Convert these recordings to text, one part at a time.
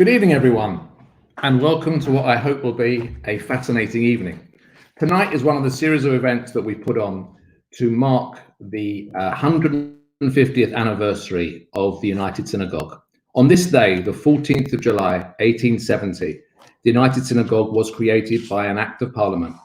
Good evening, everyone, and welcome to what I hope will be a fascinating evening. Tonight is one of the series of events that we put on to mark the 150th anniversary of the United Synagogue. On this day, the 14th of July, 1870, the United Synagogue was created by an act of parliament.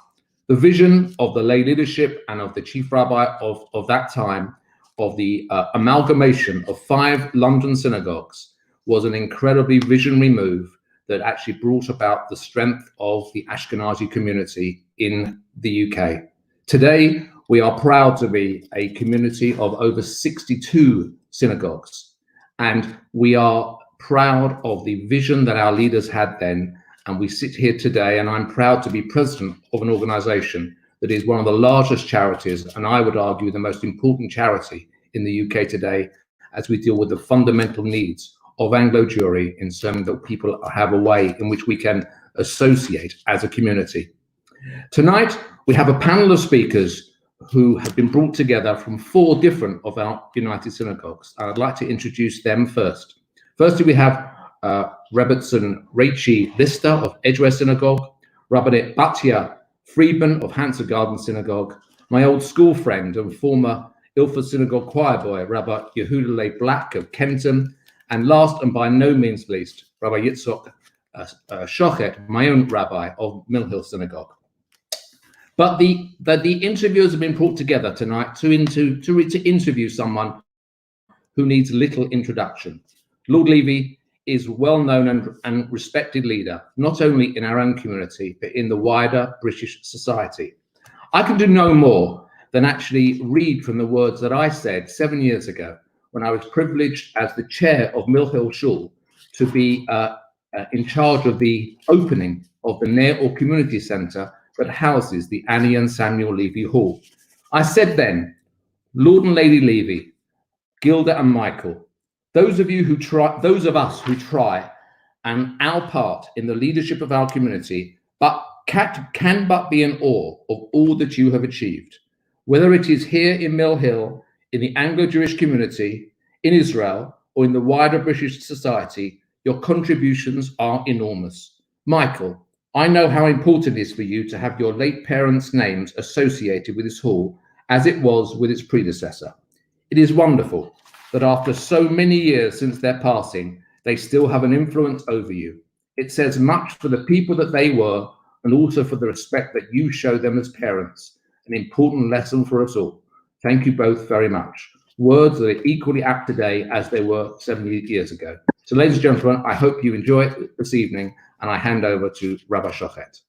The vision of the lay leadership and of the chief rabbi of that time, of the amalgamation of 5 London synagogues, was an incredibly visionary move that actually brought about the strength of the Ashkenazi community in the UK. Today, we are proud to be a community of over 62 synagogues, and we are proud of the vision that our leaders had then. And we sit here today, and I'm proud to be president of an organization that is one of the largest charities, and I would argue the most important charity in the UK today, as we deal with the fundamental needs of Anglo Jewry in something that people have a way in which we can associate as a community. Tonight, we have a panel of speakers who have been brought together from 4 different of our United Synagogues. I'd like to introduce them first. Firstly, we have Rebbetzen Rachel Lister of Edgware Synagogue, Rabbanit Batya Freidman of Hampstead Synagogue, my old school friend and former Ilford Synagogue choir boy, Rabbi Yehuda Black of Kenton, and last and by no means least, Rabbi Schochet, my own rabbi of Mill Hill Synagogue. But the interviewers have been brought together tonight to interview someone who needs little introduction. Lord Levy is well-known and respected leader, not only in our own community, but in the wider British society. I can do no more than actually read from the words that I said 7 years ago, when I was privileged as the chair of Mill Hill Shul to be in charge of the opening of the Ner or Community Centre that houses the Annie and Samuel Levy Hall. I said then, Lord and Lady Levy, Gilda and Michael, those of us who try and our part in the leadership of our community, but can but be in awe of all that you have achieved, whether it is here in Mill Hill, in the Anglo-Jewish community, in Israel, or in the wider British society. Your contributions are enormous. Michael, I know how important it is for you to have your late parents' names associated with this hall, as it was with its predecessor. It is wonderful that after so many years since their passing, they still have an influence over you. It says much for the people that they were, and also for the respect that you show them as parents, an important lesson for us all. Thank you both very much. Words that are equally apt today as they were 70 years ago. So, ladies and gentlemen, I hope you enjoy it this evening, and I hand over to Rabbi Schochet.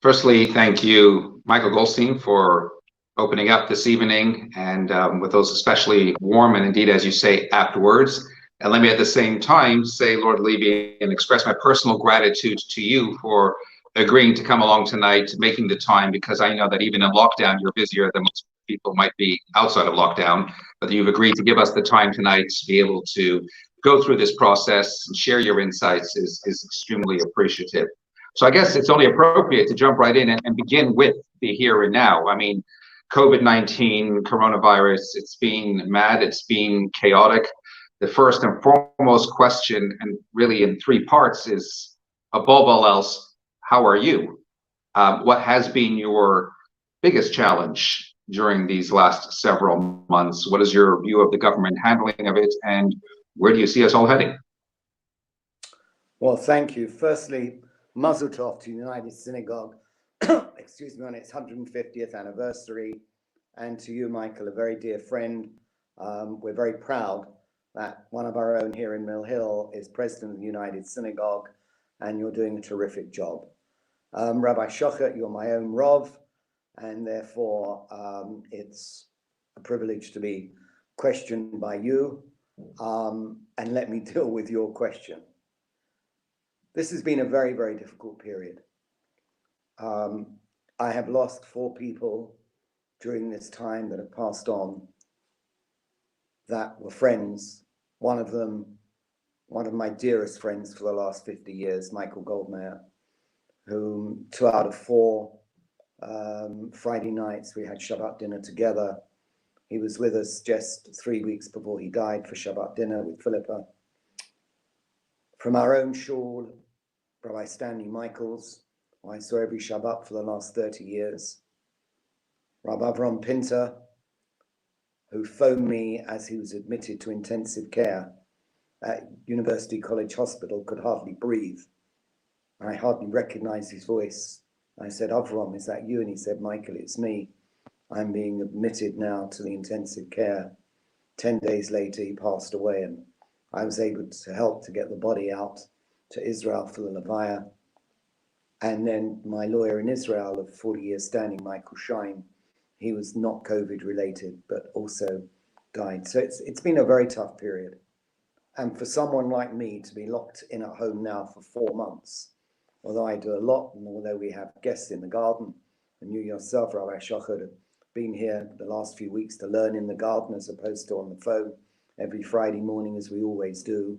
Firstly, thank you, Michael Goldstein, for opening up this evening, and with those especially warm and indeed, as you say, apt words. And let me at the same time say, Lord Levy, and express my personal gratitude to you for agreeing to come along tonight, making the time, because I know that even in lockdown, you're busier than most people might be outside of lockdown, but you've agreed to give us the time tonight to be able to go through this process and share your insights is extremely appreciative. So I guess it's only appropriate to jump right in and begin with the here and now. I mean, COVID-19, coronavirus, it's been mad, it's been chaotic. The first and foremost question, and really in 3 parts, is above all else, how are you? What has been your biggest challenge during these last several months? What is your view of the government handling of it, and where do you see us all heading? Well, thank you. Firstly, Mazel Tov to United Synagogue, excuse me, on its 150th anniversary, and to you, Michael, a very dear friend. We're very proud that one of our own here in Mill Hill is president of the United Synagogue, and you're doing a terrific job. Rabbi Schochet, you're my own Rav, and therefore it's a privilege to be questioned by you, and let me deal with your question. This has been a very, very difficult period. I have lost 4 people during this time that have passed on that were friends. One of them, one of my dearest friends for the last 50 years, Michael Goldmeyer, whom 2 out of 4 Friday nights we had Shabbat dinner together. He was with us just 3 weeks before he died for Shabbat dinner with Philippa. From our own shul, Rabbi Stanley Michaels, who I saw every Shabbat for the last 30 years. Rabbi Avram Pinter, who phoned me as he was admitted to intensive care at University College Hospital, could hardly breathe. I hardly recognized his voice. I said, Avram, is that you? And he said, Michael, it's me. I'm being admitted now to the intensive care. 10 days later, he passed away, and I was able to help to get the body out to Israel for the Levaya. And then my lawyer in Israel of 40 years standing, Michael Schein, he was not COVID related, but also died. So it's been a very tough period. And for someone like me to be locked in at home now for 4 months, although I do a lot, and although we have guests in the garden, and you yourself, Rabbi Schochet, have been here the last few weeks to learn in the garden as opposed to on the phone every Friday morning, as we always do.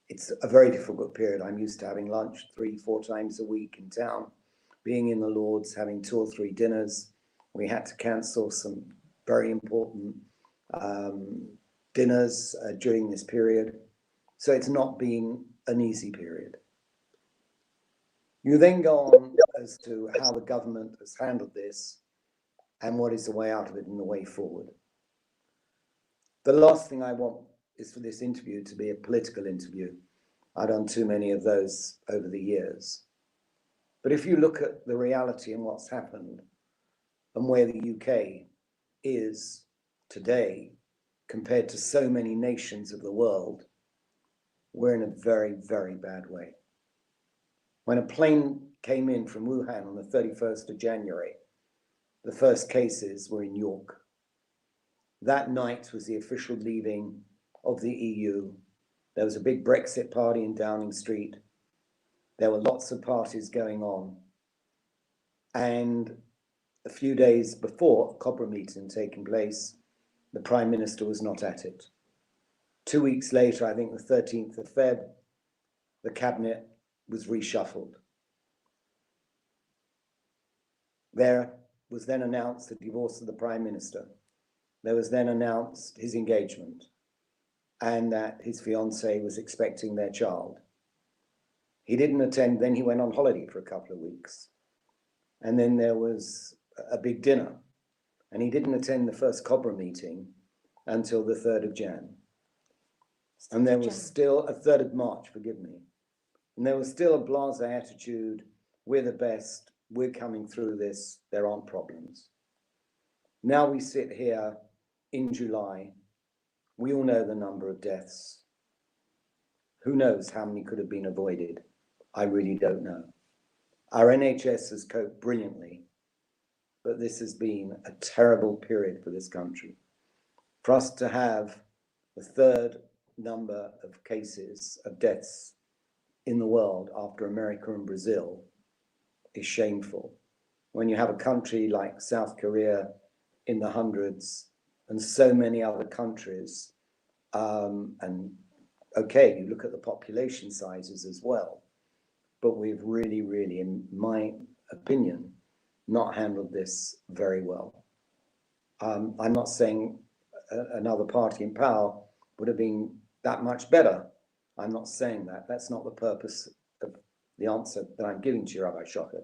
It's a very difficult period. I'm used to having lunch 3-4 times a week in town, being in the Lord's, having 2 or 3 dinners. We had to cancel some very important dinners during this period. So it's not been an easy period. You then go on as to how the government has handled this and what is the way out of it and the way forward. The last thing I want is for this interview to be a political interview. I've done too many of those over the years. But if you look at the reality and what's happened and where the UK is today compared to so many nations of the world, we're in a very, very bad way. When a plane came in from Wuhan on the 31st of January, the first cases were in York. That night was the official leaving of the EU. There was a big Brexit party in Downing Street. There were lots of parties going on. And a few days before a Cobra meeting taking place, the Prime Minister was not at it. 2 weeks later, I think the 13th of Feb, the cabinet was reshuffled. There was then announced the divorce of the Prime Minister. There was then announced his engagement and that his fiancée was expecting their child. He didn't attend, then he went on holiday for a couple of weeks. And then there was a big dinner, and he didn't attend the first Cobra meeting until the 3rd of Jan. And there was still a 3rd of March, forgive me. And there was still a blasé attitude. We're the best. We're coming through this. There aren't problems. Now we sit here in July. We all know the number of deaths. Who knows how many could have been avoided? I really don't know. Our NHS has coped brilliantly, but this has been a terrible period for this country. For us to have the 3rd number of cases of deaths in the world after America and Brazil is shameful. When you have a country like South Korea in the hundreds and so many other countries, and okay, you look at the population sizes as well, but we've really, really, in my opinion, not handled this very well. I'm not saying another party in power would have been that much better. I'm not saying that. That's not the purpose of the answer that I'm giving to you, Rabbi Schochet.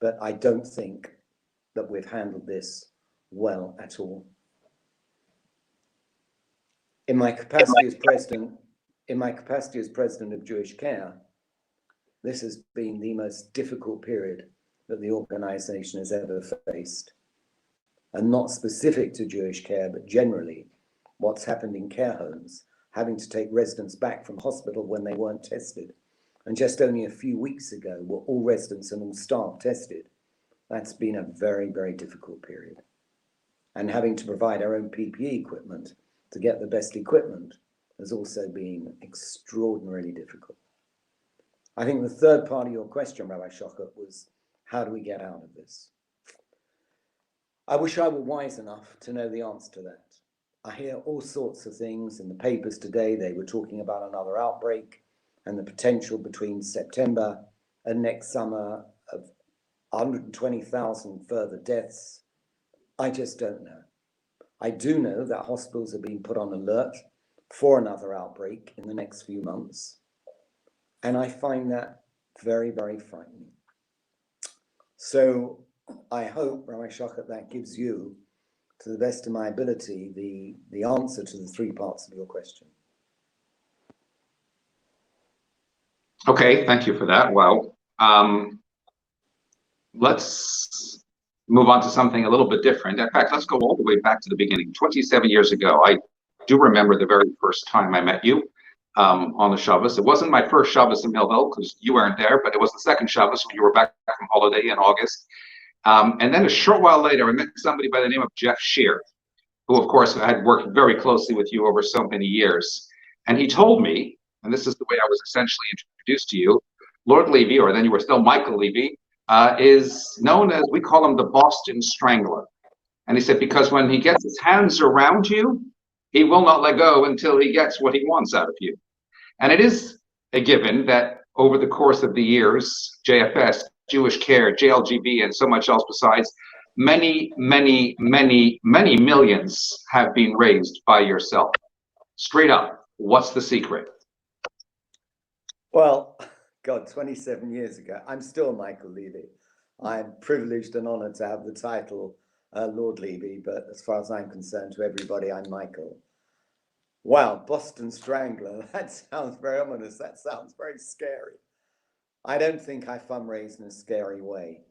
But I don't think that we've handled this well at all. In my capacity as president of Jewish Care, this has been the most difficult period that the organization has ever faced. And not specific to Jewish Care, but generally what's happened in care homes, having to take residents back from hospital when they weren't tested. And just only a few weeks ago were all residents and all staff tested. That's been a very, very difficult period. And having to provide our own PPE equipment to get the best equipment has also been extraordinarily difficult. I think the third part of your question, Rabbi Schochet, was how do we get out of this? I wish I were wise enough to know the answer to that. I hear all sorts of things in the papers today. They were talking about another outbreak and the potential between September and next summer of 120,000 further deaths. I just don't know. I do know that hospitals are being put on alert for another outbreak in the next few months. And I find that very, very frightening. So I hope, Rabbi Schochet, that gives you, to the best of my ability, the answer to the three parts of your question. Okay, thank you for that. Well, let's move on to something a little bit different. In fact, let's go all the way back to the beginning. 27 years ago, I do remember the very first time I met you on the Shabbos. It wasn't my first Shabbos in Mill Hill because you weren't there, but it was the second Shabbos when you were back from holiday in August. And then a short while later, I met somebody by the name of Jeff Shear, who, of course, had worked very closely with you over so many years. And he told me, and this is the way I was essentially introduced to you, Lord Levy, or then you were still Michael Levy, is known as, we call him the Boston Strangler. And he said, because when he gets his hands around you, he will not let go until he gets what he wants out of you. And it is a given that over the course of the years, JFS, Jewish Care, JLGB, and so much else besides, many, many, many, many millions have been raised by yourself. Straight up, what's the secret? Well, God, 27 years ago, I'm still Michael Levy. I'm privileged and honored to have the title Lord Levy, but as far as I'm concerned, to everybody, I'm Michael. Wow, Boston Strangler, that sounds very ominous. That sounds very scary. I don't think I fundraise in a scary way.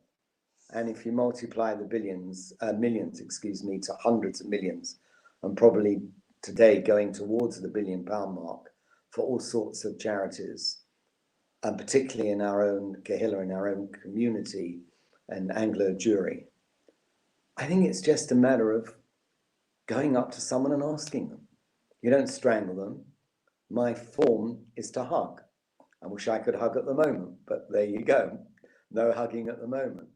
And if you multiply the millions, to hundreds of millions, and probably today going towards the £1 billion mark for all sorts of charities, and particularly in our own Kehillah, in our own community and Anglo Jewry, I think it's just a matter of going up to someone and asking them. You don't strangle them. My form is to hug. I wish I could hug at the moment, but there you go. No hugging at the moment.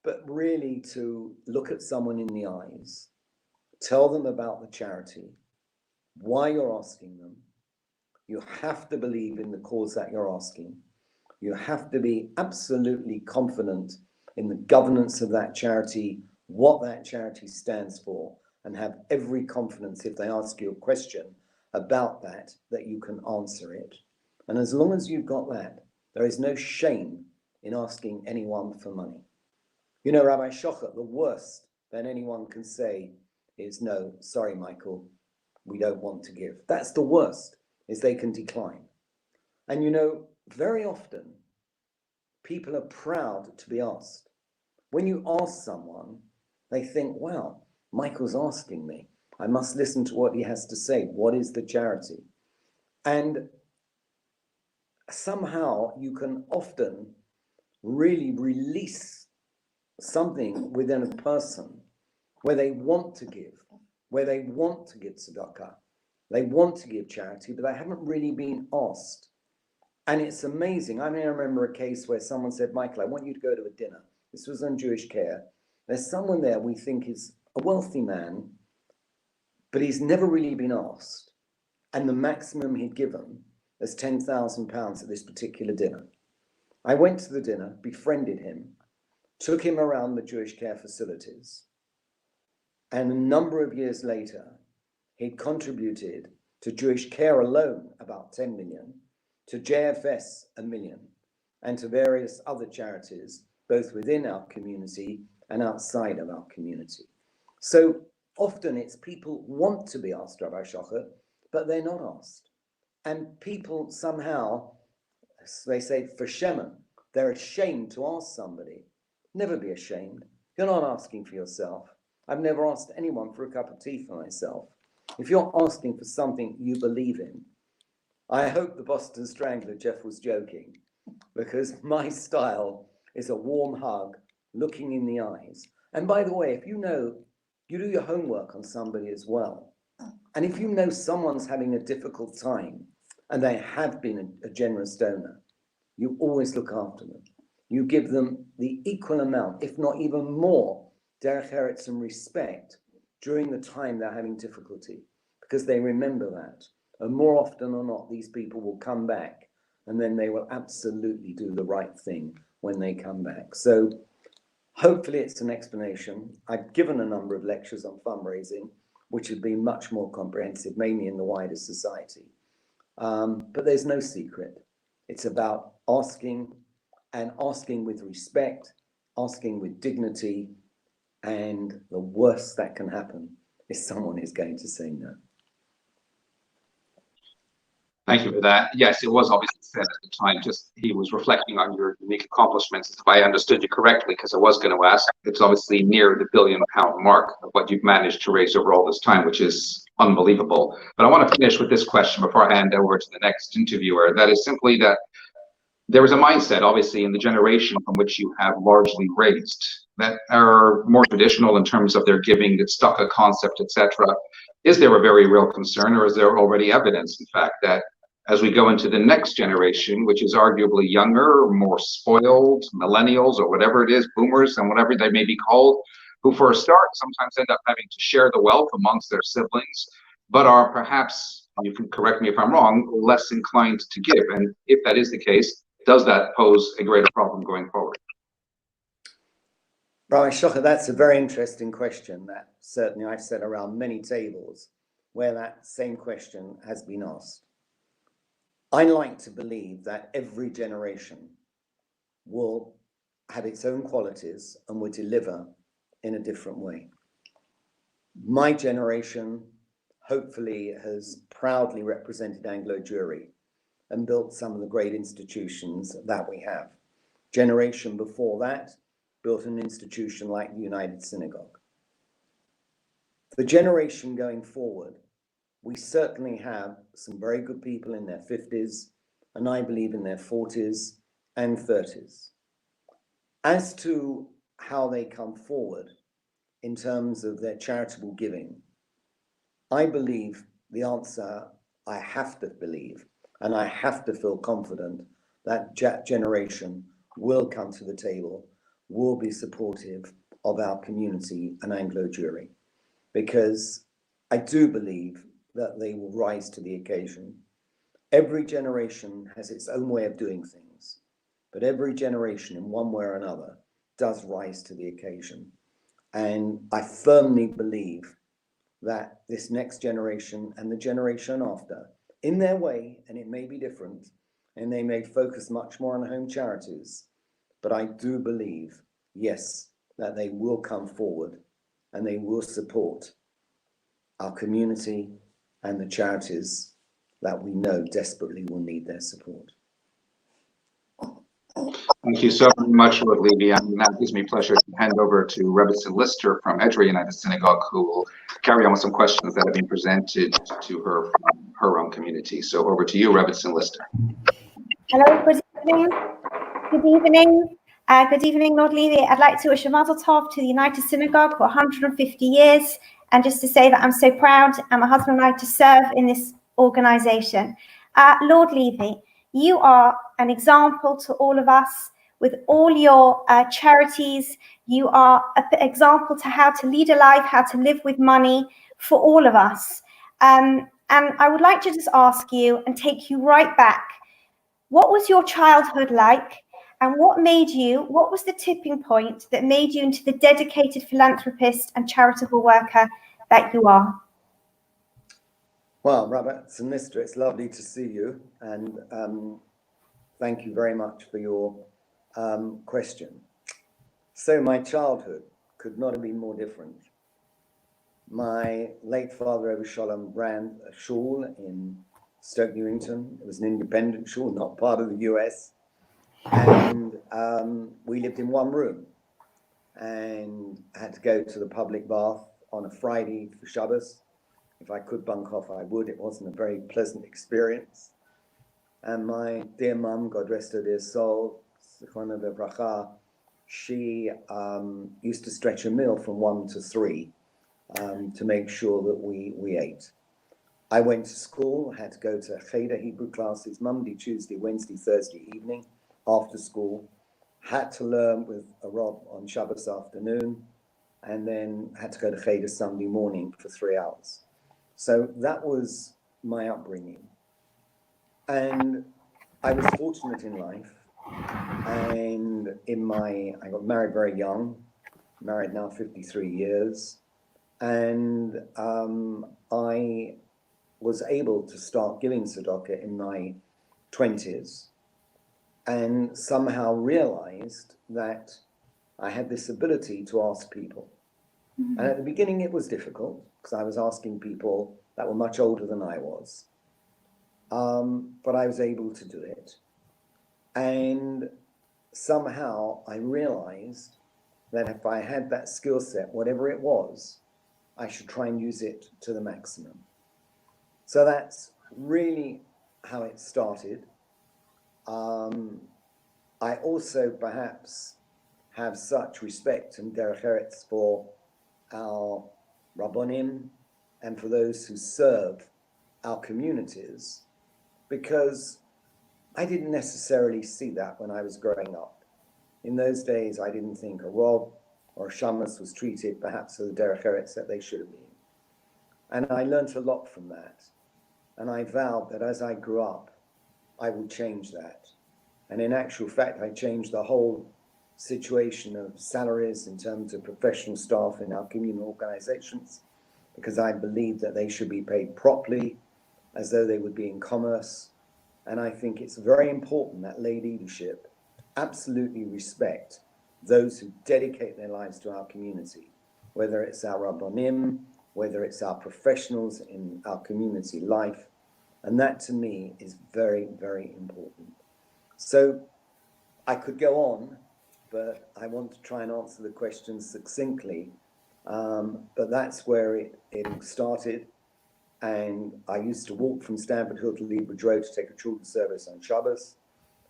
But really to look at someone in the eyes, tell them about the charity, why you're asking them. You have to believe in the cause that you're asking. You have to be absolutely confident in the governance of that charity, what that charity stands for, and have every confidence if they ask you a question about that, that you can answer it. And as long as you've got that, there is no shame in asking anyone for money. You know, Rabbi Schochet, the worst that anyone can say is, no, sorry, Michael, we don't want to give. That's the worst, is they can decline. And you know, very often, people are proud to be asked. When you ask someone, they think, wow, Michael's asking me. I must listen to what he has to say. What is the charity? And somehow you can often really release something within a person where they want to give, where they want to give tzedakah, they want to give charity, but they haven't really been asked. And it's amazing. I mean, I remember a case where someone said, Michael, I want you to go to a dinner. This was on Jewish Care. There's someone there we think is a wealthy man, but he's never really been asked. And the maximum he'd given is £10,000 at this particular dinner. I went to the dinner, befriended him, took him around the Jewish Care facilities. And a number of years later, he'd contributed to Jewish Care alone about 10 million, to JFS 1 million, and to various other charities, both within our community and outside of our community. So often it's people want to be asked, Rabbi Schochet, but they're not asked. And people somehow, they say for Shemen, they're ashamed to ask somebody. Never be ashamed. You're not asking for yourself. I've never asked anyone for a cup of tea for myself. If you're asking for something you believe in, I hope the Boston Strangler, Jeff, was joking, because my style is a warm hug, looking in the eyes. And by the way, if you know, you do your homework on somebody as well. And if you know someone's having a difficult time and they have been a generous donor, you always look after them. You give them the equal amount, if not even more, derech eretz and respect during the time they're having difficulty, because they remember that. And more often or not, these people will come back, and then they will absolutely do the right thing when they come back. So hopefully it's an explanation. I've given a number of lectures on fundraising. which have been much more comprehensive, mainly in the wider society. But there's no secret. It's about asking, and asking with respect, asking with dignity, and the worst that can happen is someone is going to say no. Thank you for that. Yes, it was obviously said at the time, just he was reflecting on your unique accomplishments. If I understood you correctly, because I was going to ask, it's obviously near the £1 billion mark of what you've managed to raise over all this time, which is unbelievable. But I want to finish with this question before I hand over to the next interviewer. That is simply that there is a mindset, obviously, in the generation from which you have largely raised that are more traditional in terms of their giving, that stuck a concept, etc. Is there a very real concern, or is there already evidence, in fact, that as we go into the next generation, which is arguably younger, more spoiled, millennials, or whatever it is, boomers, and whatever they may be called, who for a start sometimes end up having to share the wealth amongst their siblings, but are perhaps, you can correct me if I'm wrong, less inclined to give? And if that is the case, does that pose a greater problem going forward? Rabbi Schochet, that's a very interesting question that certainly I've sat around many tables where that same question has been asked. I like to believe that every generation will have its own qualities and will deliver in a different way. My generation hopefully has proudly represented Anglo Jewry and built some of the great institutions that we have. Generation before that built an institution like the United Synagogue. The generation going forward, we certainly have some very good people in their 50s, and I believe in their 40s and 30s. As to how they come forward in terms of their charitable giving, I believe the answer, I have to believe, and I have to feel confident that generation will come to the table, will be supportive of our community and Anglo Jewry, because I do believe that they will rise to the occasion. Every generation has its own way of doing things, but every generation in one way or another does rise to the occasion. And I firmly believe that this next generation and the generation after, in their way, and it may be different, and they may focus much more on home charities, but I do believe, yes, that they will come forward and they will support our community and the charities that we know desperately will need their support. Thank you so much, Lord Levy. And now it gives me pleasure to hand over to Rebbetzen Lister from Edgware United Synagogue, who will carry on with some questions that have been presented to her from her own community. So over to you, Rebbetzen Lister. Hello, good evening. Good evening. Good evening, Lord Levy. I'd like to wish a mazel tov to the United Synagogue for 150 years, and just to say that I'm so proud, and my husband and I, to serve in this organization. Lord Levy, you are an example to all of us with all your charities. You are an example to how to lead a life, how to live with money for all of us. And I would like to just ask you and take you right back. What was your childhood like? And what was the tipping point that made you into the dedicated philanthropist and charitable worker that you are? Well, Rebbetzen Lister, it's lovely to see you. And thank you very much for your question. So my childhood could not have been more different. My late father, Rabbi Shalom, ran a shul in Stoke Newington. It was an independent shul, not part of the US. And we lived in one room and had to go to the public bath on a Friday for Shabbos. If I could bunk off, I would. It wasn't a very pleasant experience. And my dear mum, God rest her dear soul, Zichronah Livracha, she used to stretch a meal from 1 to 3 to make sure that we ate. I went to school, had to go to Cheder Hebrew classes Monday, Tuesday, Wednesday, Thursday evening after school, had to learn with a Rob on Shabbos afternoon, and then had to go to Cheder Sunday morning for 3 hours. So that was my upbringing. And I was fortunate in life. And I got married very young, married now 53 years. And I was able to start giving tzedakah in my 20s, and somehow realized that I had this ability to ask people. And at the beginning it was difficult, because I was asking people that were much older than I was. But I was able to do it. And somehow I realized that if I had that skill set, whatever it was, I should try and use it to the maximum. So that's really how it started. I also perhaps have such respect and derech eretz for our Rabbanim and for those who serve our communities, because I didn't necessarily see that when I was growing up. In those days, I didn't think a Rob or a Shamus was treated perhaps to the derech eretz that they should have been. And I learned a lot from that. And I vowed that as I grew up, I would change that. And in actual fact, I changed the whole situation of salaries in terms of professional staff in our communal organizations, because I believed that they should be paid properly, as though they would be in commerce. And I think it's very important that lay leadership absolutely respect those who dedicate their lives to our community, whether it's our Rabbanim, whether it's our professionals in our community life. And that to me is very, very important. So I could go on, but I want to try and answer the question succinctly. But that's where it started. And I used to walk from Stamford Hill to Leebridge Road to take a children's service on Shabbos.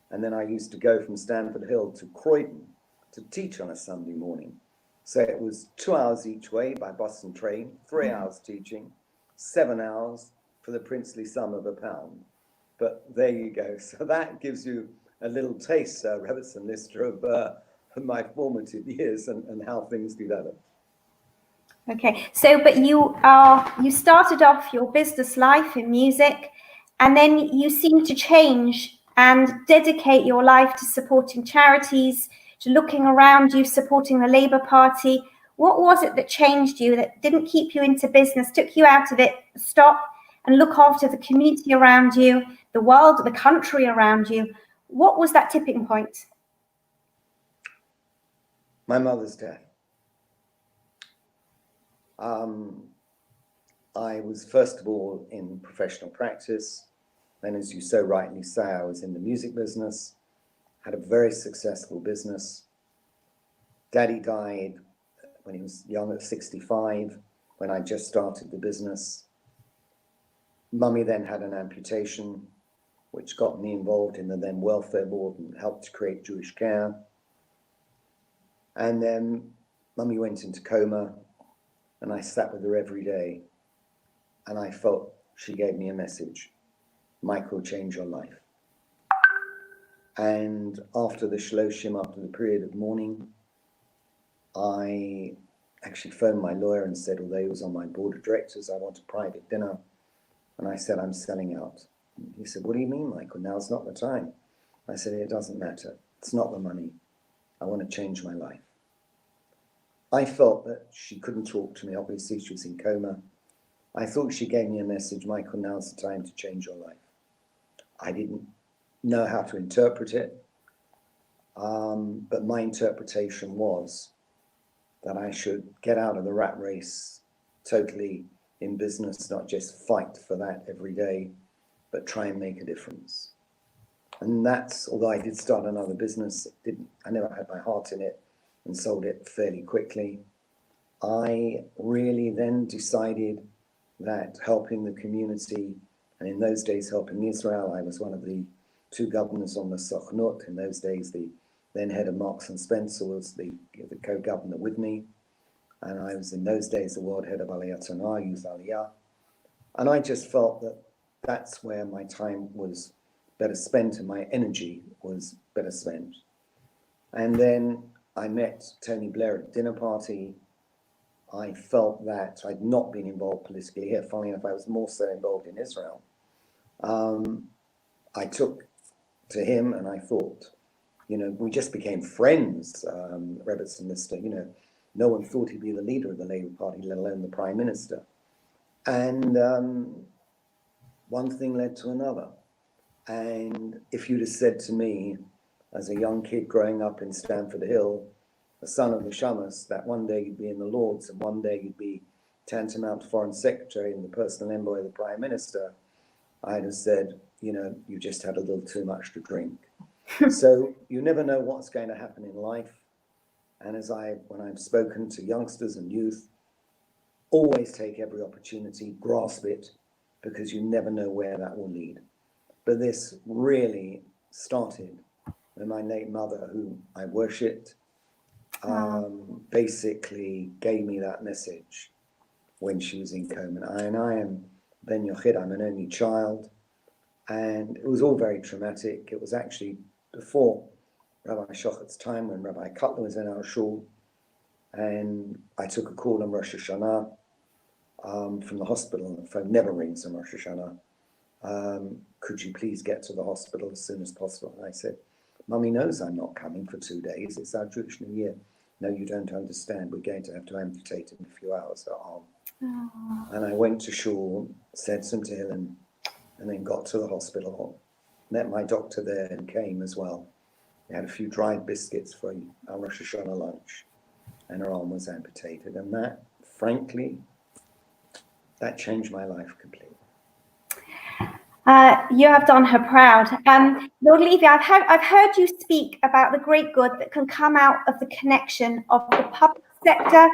And then I used to go from Stamford Hill to Croydon to teach on a Sunday morning. So it was 2 hours each way by bus and train, 3 hours teaching, 7 hours for the princely sum of £1. But there you go. So that gives you a little taste, Rebbetzen, Lister, of my formative years and how things developed. Okay, so but you started off your business life in music, and then you seem to change and dedicate your life to supporting charities, to looking around you, supporting the Labour Party. What was it that changed you, that didn't keep you into business, took you out of it, stop and look after the community around you, the world, the country around you? What was that tipping point? My mother's death. I was first of all in professional practice. Then, as you so rightly say, I was in the music business, had a very successful business. Daddy died when he was young at 65, when I just started the business. Mummy then had an amputation, which got me involved in the then welfare board and helped to create Jewish Care. And then Mummy went into coma, and I sat with her every day, and I felt she gave me a message: Michael, change your life. And after the shloshim, after the period of mourning, I actually phoned my lawyer and said, although he was on my board of directors, I want a private dinner. And I said, I'm selling out. He said, what do you mean, Michael? Now's not the time. I said, it doesn't matter. It's not the money. I want to change my life. I felt that she couldn't talk to me. Obviously, she was in coma. I thought she gave me a message: Michael, now's the time to change your life. I didn't know how to interpret it, but my interpretation was that I should get out of the rat race totally in business, not just fight for that every day, but try and make a difference. And that's, although I did start another business, I never had my heart in it and sold it fairly quickly. I really then decided that helping the community, and in those days helping Israel, I was one of the 2 governors on the Sochnut. In those days, the then head of Marks and Spencer was the co-governor with me. And I was in those days the world head of Aliyat Tanah, Youth Aliyah. And I just felt that that's where my time was better spent and my energy was better spent. And then I met Tony Blair at a dinner party. I felt that I'd not been involved politically here. Funnily enough, I was more so involved in Israel. I took to him and I thought, we just became friends, Rebbetzen, Mr. no one thought he'd be the leader of the Labour Party, let alone the Prime Minister. And one thing led to another. And if you'd have said to me, as a young kid growing up in Stamford Hill, the son of the Shamus, that one day you'd be in the Lords and one day you'd be tantamount to Foreign Secretary and the personal envoy of the Prime Minister, I'd have said, you know, you just had a little too much to drink. So you never know what's going to happen in life. And when I've spoken to youngsters and youth, always take every opportunity, grasp it, because you never know where that will lead. But this really started when my late mother, who I worshipped, basically gave me that message when she was in coma. And I am Ben Yochid, I'm an only child. And it was all very traumatic. It was actually before Rabbi Schochet's time when Rabbi Cutler was in our shul. And I took a call on Rosh Hashanah from the hospital. The phone never rings on Rosh Hashanah. Could you please get to the hospital as soon as possible? And I said, Mummy knows I'm not coming for 2 days. It's our Jewish New Year. No, you don't understand. We're going to have to amputate in a few hours her arm. And I went to shul, said some tehillim, and then got to the hospital. Met my doctor there and came as well. We had a few dried biscuits for our Rosh Hashanah lunch, and her arm was amputated. And that, frankly, that changed my life completely. You have done her proud. Lord Levy, I've heard you speak about the great good that can come out of the connection of the public sector,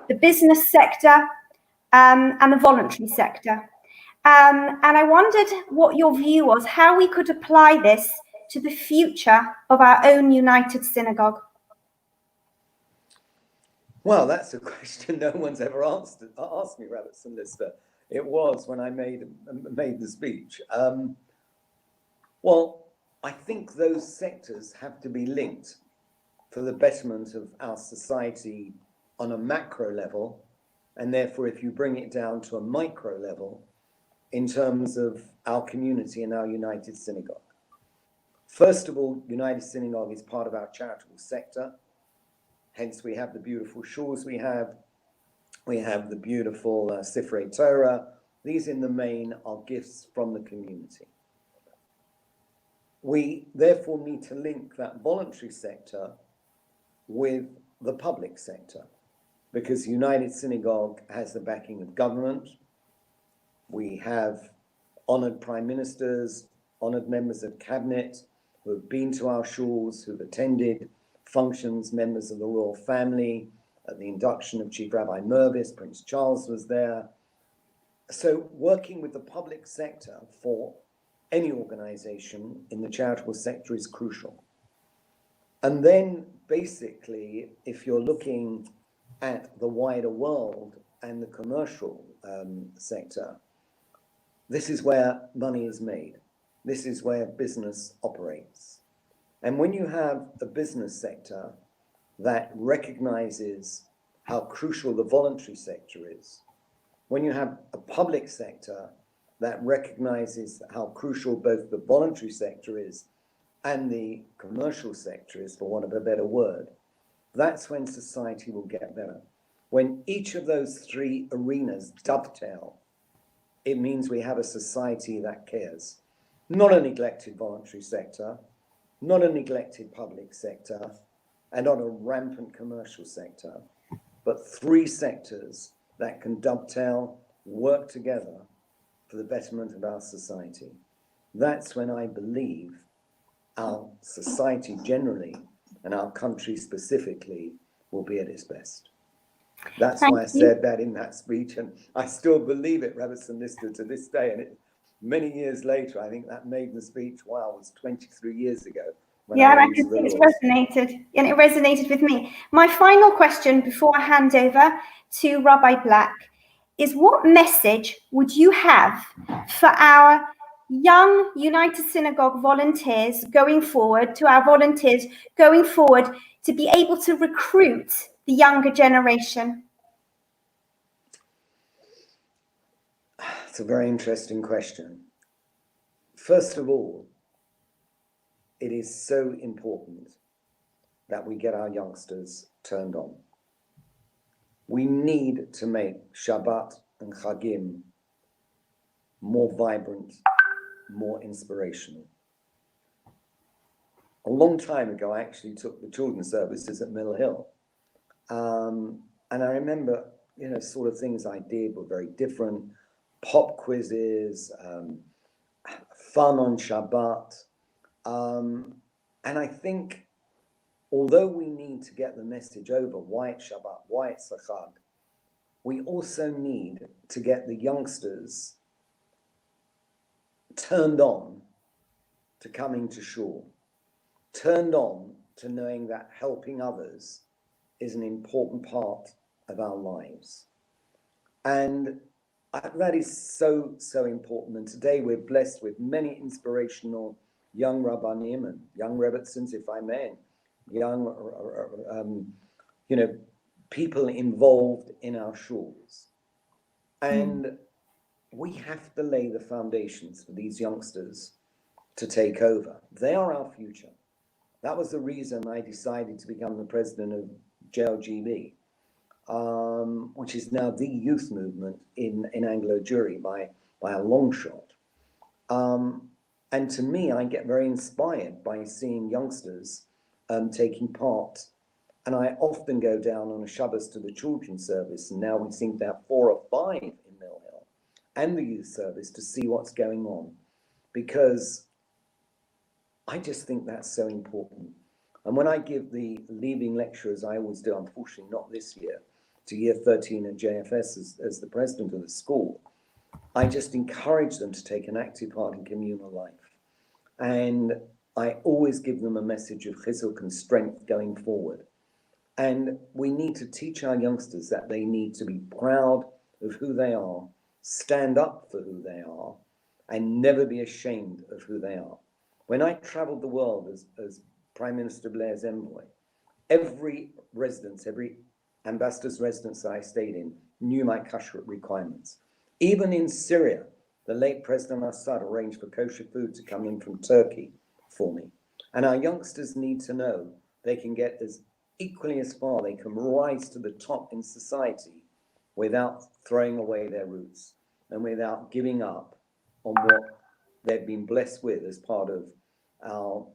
the business sector, and the voluntary sector. And I wondered what your view was, how we could apply this to the future of our own United Synagogue. Well, that's a question no one's ever asked me, Rebbetzen Lister. It was when I made the speech. Well, I think those sectors have to be linked for the betterment of our society on a macro level, and therefore if you bring it down to a micro level in terms of our community and our United Synagogue. First of all, United Synagogue is part of our charitable sector, hence we have the beautiful shuls we have the beautiful Sifrei Torah. These in the main are gifts from the community. We therefore need to link that voluntary sector with the public sector, because United Synagogue has the backing of government. We have honored prime ministers, honored members of cabinet who have been to our shuls, who've attended functions, members of the royal family. At the induction of Chief Rabbi Mervis, Prince Charles was there. So working with the public sector for any organization in the charitable sector is crucial. And then basically, if you're looking at the wider world and the commercial sector, this is where money is made. This is where business operates. And when you have a business sector that recognizes how crucial the voluntary sector is, when you have a public sector that recognizes how crucial both the voluntary sector is and the commercial sector is, for want of a better word, that's when society will get better. When each of those three arenas dovetail, it means we have a society that cares. Not a neglected voluntary sector, not a neglected public sector, and not a rampant commercial sector, but three sectors that can dovetail, work together for the betterment of our society. That's when I believe our society generally and our country specifically will be at its best. That's why I said that in that speech, and I still believe it, Rebbetzen Lister, to this day. And many years later, I think that maiden speech, wow, was 23 years ago. Yeah, I think it's resonated, and it resonated with me. My final question before I hand over to Rabbi Black is, what message would you have for our young United Synagogue volunteers going forward, to our volunteers going forward, to be able to recruit the younger generation? It's a very interesting question. First of all, it is so important that we get our youngsters turned on. We need to make Shabbat and Chagim more vibrant, more inspirational. A long time ago, I actually took the children's services at Mill Hill. And I remember, sort of things I did were very different. Pop quizzes, fun on Shabbat. And I think, although we need to get the message over why it's Shabbat, why it's a Chag, we also need to get the youngsters turned on to coming to shul, turned on to knowing that helping others is an important part of our lives. And that is so, so important. And today we're blessed with many inspirational young Rabbanim and young Rebbetzens, if I may, and young, people involved in our shuls. And we have to lay the foundations for these youngsters to take over. They are our future. That was the reason I decided to become the president of JLGB, which is now the youth movement in Anglo-Jewry by a long shot. And to me, I get very inspired by seeing youngsters taking part. And I often go down on a Shabbos to the children's service, and now we seem to have 4 or 5 in Mill Hill, and the youth service to see what's going on, because I just think that's so important. And when I give the leaving lectures, I always do, unfortunately not this year, to year 13 at JFS as the president of the school, I just encourage them to take an active part in communal life. And I always give them a message of chizuk and strength going forward. And we need to teach our youngsters that they need to be proud of who they are, stand up for who they are, and never be ashamed of who they are. When I traveled the world as Prime Minister Blair's envoy, every residence, every ambassador's residence that I stayed in knew my kashrut requirements. Even in Syria, the late President Assad arranged for kosher food to come in from Turkey for me. And our youngsters need to know they can get as equally as far, they can rise to the top in society without throwing away their roots and without giving up on what they've been blessed with as part of our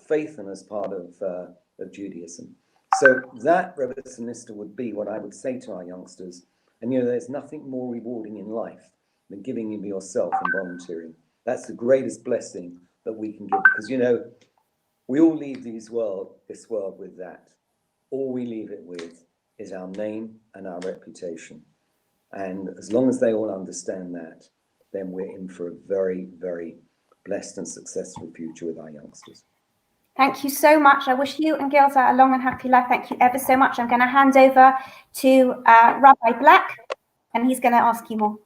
faith and as part of Judaism. So that Rebbetzen would be what I would say to our youngsters. And there's nothing more rewarding in life than giving of yourself and volunteering. That's the greatest blessing that we can give, because we all leave this world with that. All we leave it with is our name and our reputation. And as long as they all understand that, then we're in for a very, very blessed and successful future with our youngsters. Thank you so much. I wish you and Gilda a long and happy life. Thank you ever so much. I'm going to hand over to Rabbi Black, and he's going to ask you more.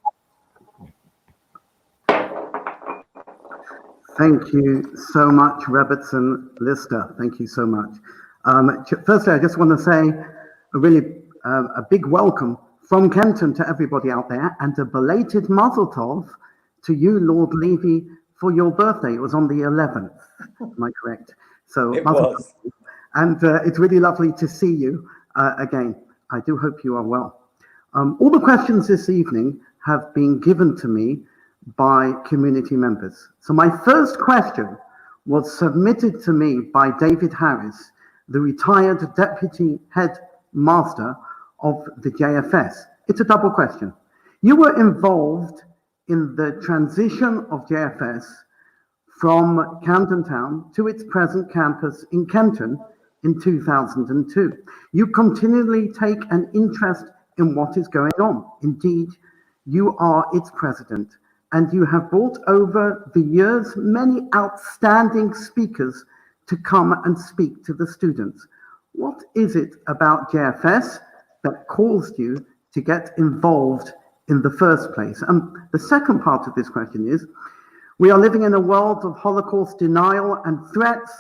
Thank you so much, Rebbetzen Lister. Thank you so much. Firstly, I just want to say a big welcome from Kenton to everybody out there, and a belated Mazel Tov to you, Lord Levy, for your birthday. It was on the 11th. Am I correct? So it was. And it's really lovely to see you again. I do hope you are well. All the questions this evening have been given to me by community members. So my first question was submitted to me by David Harris, the retired deputy headmaster of the JFS. It's a double question. You were involved in the transition of JFS from Camden Town to its present campus in Kenton in 2002. You continually take an interest in what is going on. Indeed, you are its president, and you have brought over the years many outstanding speakers to come and speak to the students. What is it about JFS that caused you to get involved in the first place? And the second part of this question is, we are living in a world of Holocaust denial and threats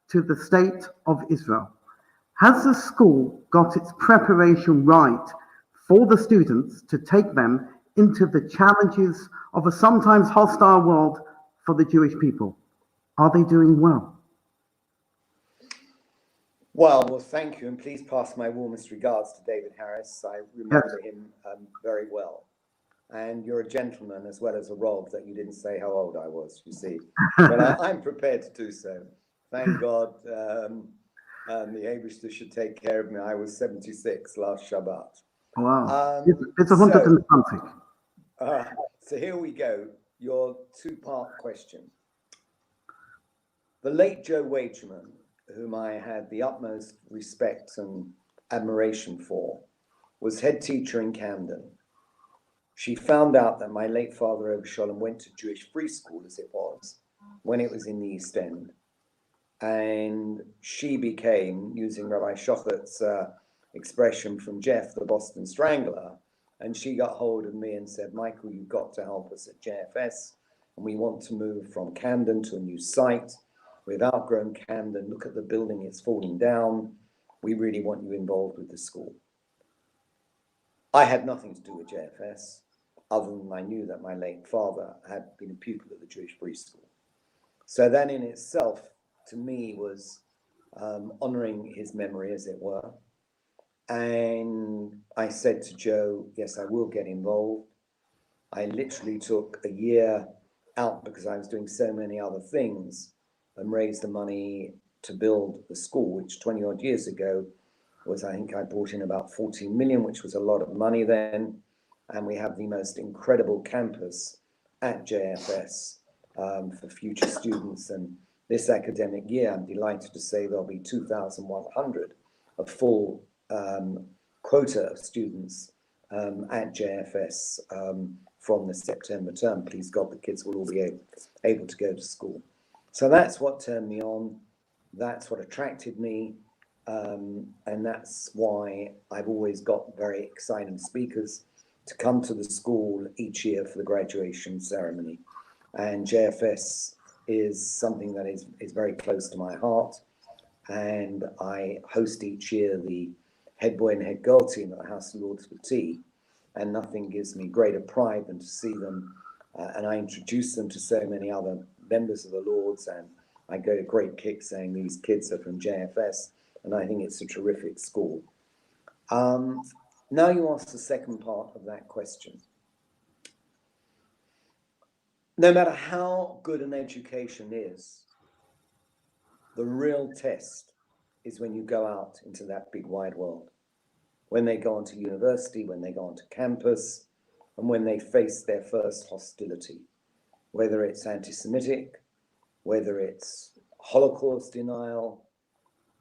to the state of Israel. Has the school got its preparation right for the students to take them into the challenges of a sometimes hostile world for the Jewish people? Are they doing well? Well, thank you, and please pass my warmest regards to David Harris. I remember him very well. And you're a gentleman as well as a Rob, that you didn't say how old I was, you see. But I'm prepared to do so. Thank God the Abishter should take care of me. I was 76 last Shabbat. Wow. It's 100 and something. So here we go. Your two-part question. The late Joe Wagerman, whom I had the utmost respect and admiration for, was head teacher in Camden. She found out that my late father, Ober Sholem, went to Jewish free school, as it was, when it was in the East End. And she became, using Rabbi Schochet's expression from Jeff, the Boston Strangler, and she got hold of me and said, Michael, you've got to help us at JFS, and we want to move from Camden to a new site. We've outgrown Camden. Look at the building, it's falling down. We really want you involved with the school. I had nothing to do with JFS, other than I knew that my late father had been a pupil at the Jewish Free School. So that in itself, to me, was honoring his memory, as it were. And I said to Joe, yes, I will get involved. I literally took a year out because I was doing so many other things and raised the money to build the school, which 20 odd years ago was, I think I brought in about 14 million, which was a lot of money then. And we have the most incredible campus at JFS for future students. And this academic year, I'm delighted to say there'll be 2,100, a full quota of students at JFS from the September term. Please God, the kids will all be able to go to school. So that's what turned me on. That's what attracted me. And that's why I've always got very exciting speakers to come to the school each year for the graduation ceremony. And JFS is something that is very close to my heart. And I host each year the head boy and head girl team at the House of Lords for tea. And nothing gives me greater pride than to see them. And I introduce them to so many other members of the Lords. And I go to great kicks saying these kids are from JFS. And I think it's a terrific school. Now you ask the second part of that question. No matter how good an education is, the real test is when you go out into that big wide world. When they go onto university, when they go onto campus, and when they face their first hostility, whether it's anti-Semitic, whether it's Holocaust denial,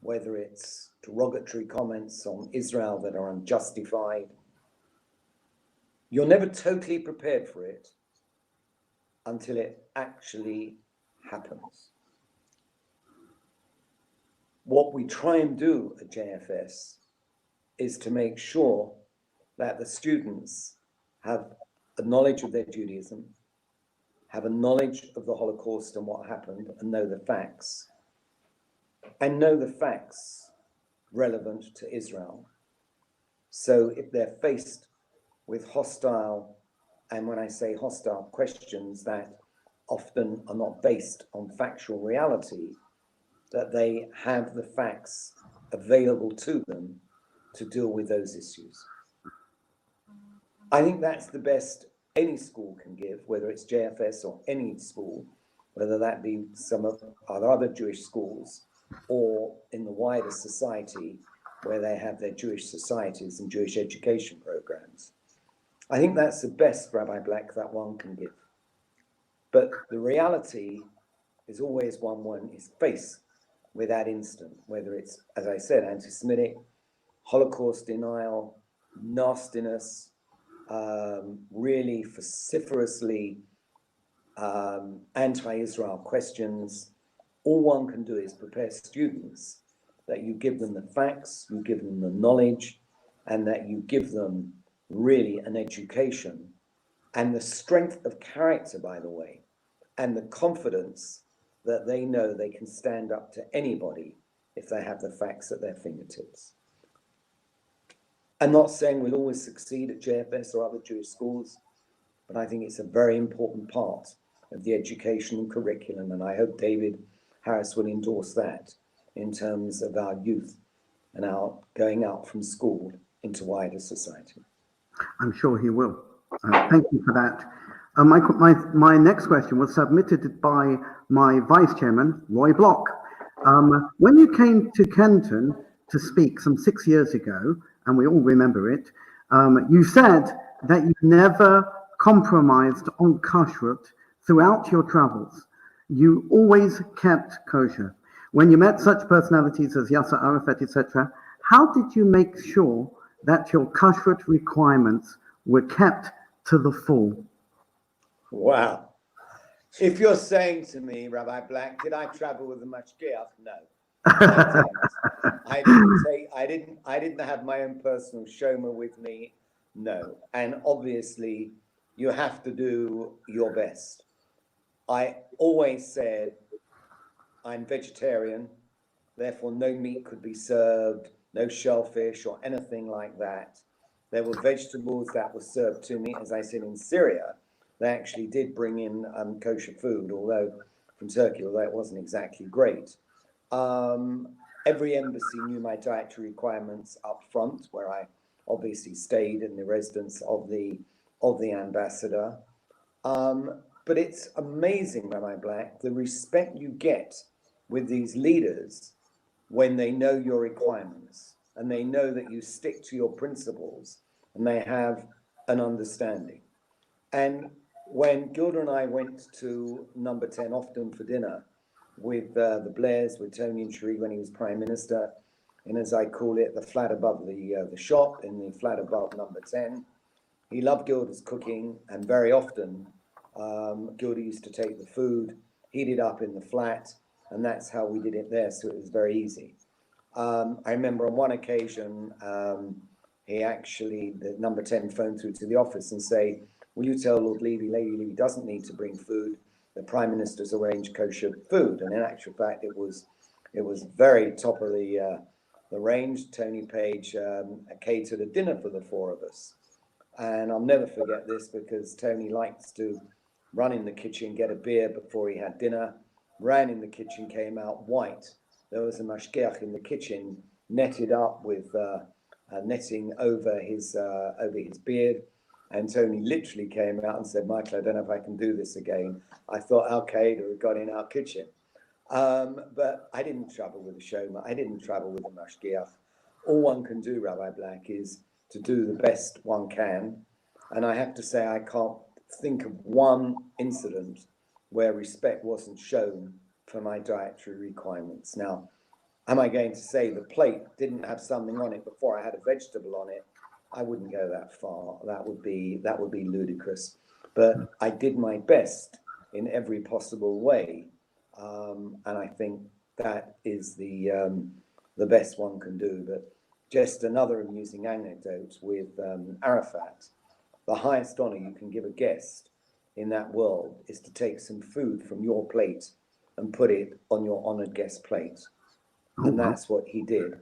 whether it's derogatory comments on Israel that are unjustified. You're never totally prepared for it until it actually happens. What we try and do at JFS is to make sure that the students have a knowledge of their Judaism, have a knowledge of the Holocaust and what happened, and know the facts. And know the facts relevant to Israel. So if they're faced with hostile, and when I say hostile, questions that often are not based on factual reality, that they have the facts available to them to deal with those issues. I think that's the best any school can give, whether it's JFS or any school, whether that be some of our other Jewish schools or in the wider society where they have their Jewish societies and Jewish education programs. I think that's the best, Rabbi Black, that one can give. But the reality is always one is faced with that instant, whether it's, as I said, anti-Semitic, Holocaust denial, nastiness, really vociferously anti-Israel questions. All one can do is prepare students that you give them the facts, you give them the knowledge, and that you give them really an education and the strength of character, by the way, and the confidence that they know they can stand up to anybody if they have the facts at their fingertips. I'm not saying we'll always succeed at JFS or other Jewish schools, but I think it's a very important part of the education and curriculum, and I hope David Harris will endorse that. in terms of our youth and our going out from school into wider society. I'm sure he will. Thank you for that. My next question was submitted by my vice chairman, Roy Block. When you came to Kenton to speak some 6 years ago, and we all remember it, you said that you never compromised on kashrut throughout your travels. You always kept kosher. When you met such personalities as Yasser Arafat, etc., how did you make sure that your kashrut requirements were kept to the full? Wow. If you're saying to me, Rabbi Black, did I travel with the mashgiach? No. I didn't have my own personal shoma with me. No. And obviously you have to do your best. I always said I'm vegetarian, therefore no meat could be served, no shellfish or anything like that. There were vegetables that were served to me. As I said, in Syria, they actually did bring in kosher food, although from Turkey, although it wasn't exactly great. Every embassy knew my dietary requirements up front, where I obviously stayed in the residence of the ambassador. But it's amazing, Rabbi Black, the respect you get with these leaders when they know your requirements and they know that you stick to your principles and they have an understanding. And when Gilda and I went to number 10 often for dinner with the Blairs, with Tony and Cherie when he was Prime Minister, and as I call it, the flat above the shop in the flat above number 10, he loved Gilda's cooking, and very often Gilda used to take the food, heat it up in the flat, and that's how we did it there, so it was very easy. I remember on one occasion, he actually, the number 10 phoned through to the office and say, will you tell Lord Levy, Lady Levy doesn't need to bring food, the Prime Minister's arranged kosher food. And in actual fact, it was very top of the range. Tony Page catered a dinner for the four of us. And I'll never forget this because Tony likes to run in the kitchen, get a beer before he had dinner, ran in the kitchen, came out white. There was a mashgiach in the kitchen, netted up with netting over his beard. And Tony literally came out and said, Michael, I don't know if I can do this again. I thought Al-Qaeda had got in our kitchen. But I didn't travel with a showman. I didn't travel with a mashgiach. All one can do, Rabbi Black, is to do the best one can. And I have to say, I can't think of one incident where respect wasn't shown for my dietary requirements. Now, am I going to say the plate didn't have something on it before I had a vegetable on it? I wouldn't go that far. That would be ludicrous. But I did my best in every possible way, and I think that is the best one can do. But just another amusing anecdote with Arafat: the highest honor you can give a guest in that world is to take some food from your plate and put it on your honored guest plate, and that's what he did.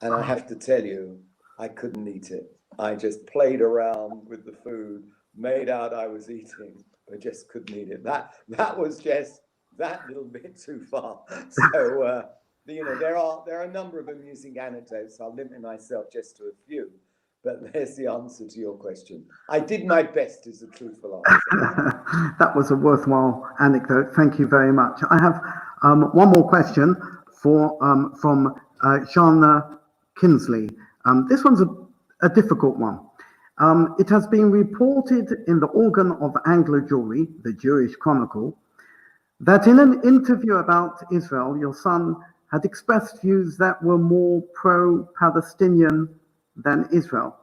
And I have to tell you, I couldn't eat it. I just played around with the food, made out I was eating, but just couldn't eat it. That was just that little bit too far. So there are a number of amusing anecdotes. I'll limit myself just to a few, but there's the answer to your question. I did my best is a truthful answer. That was a worthwhile anecdote. Thank you very much. I have one more question from Shana Kinsley. This one's a difficult one. It has been reported in the organ of Anglo Jewry, the Jewish Chronicle, that in an interview about Israel, your son had expressed views that were more pro-Palestinian than Israel.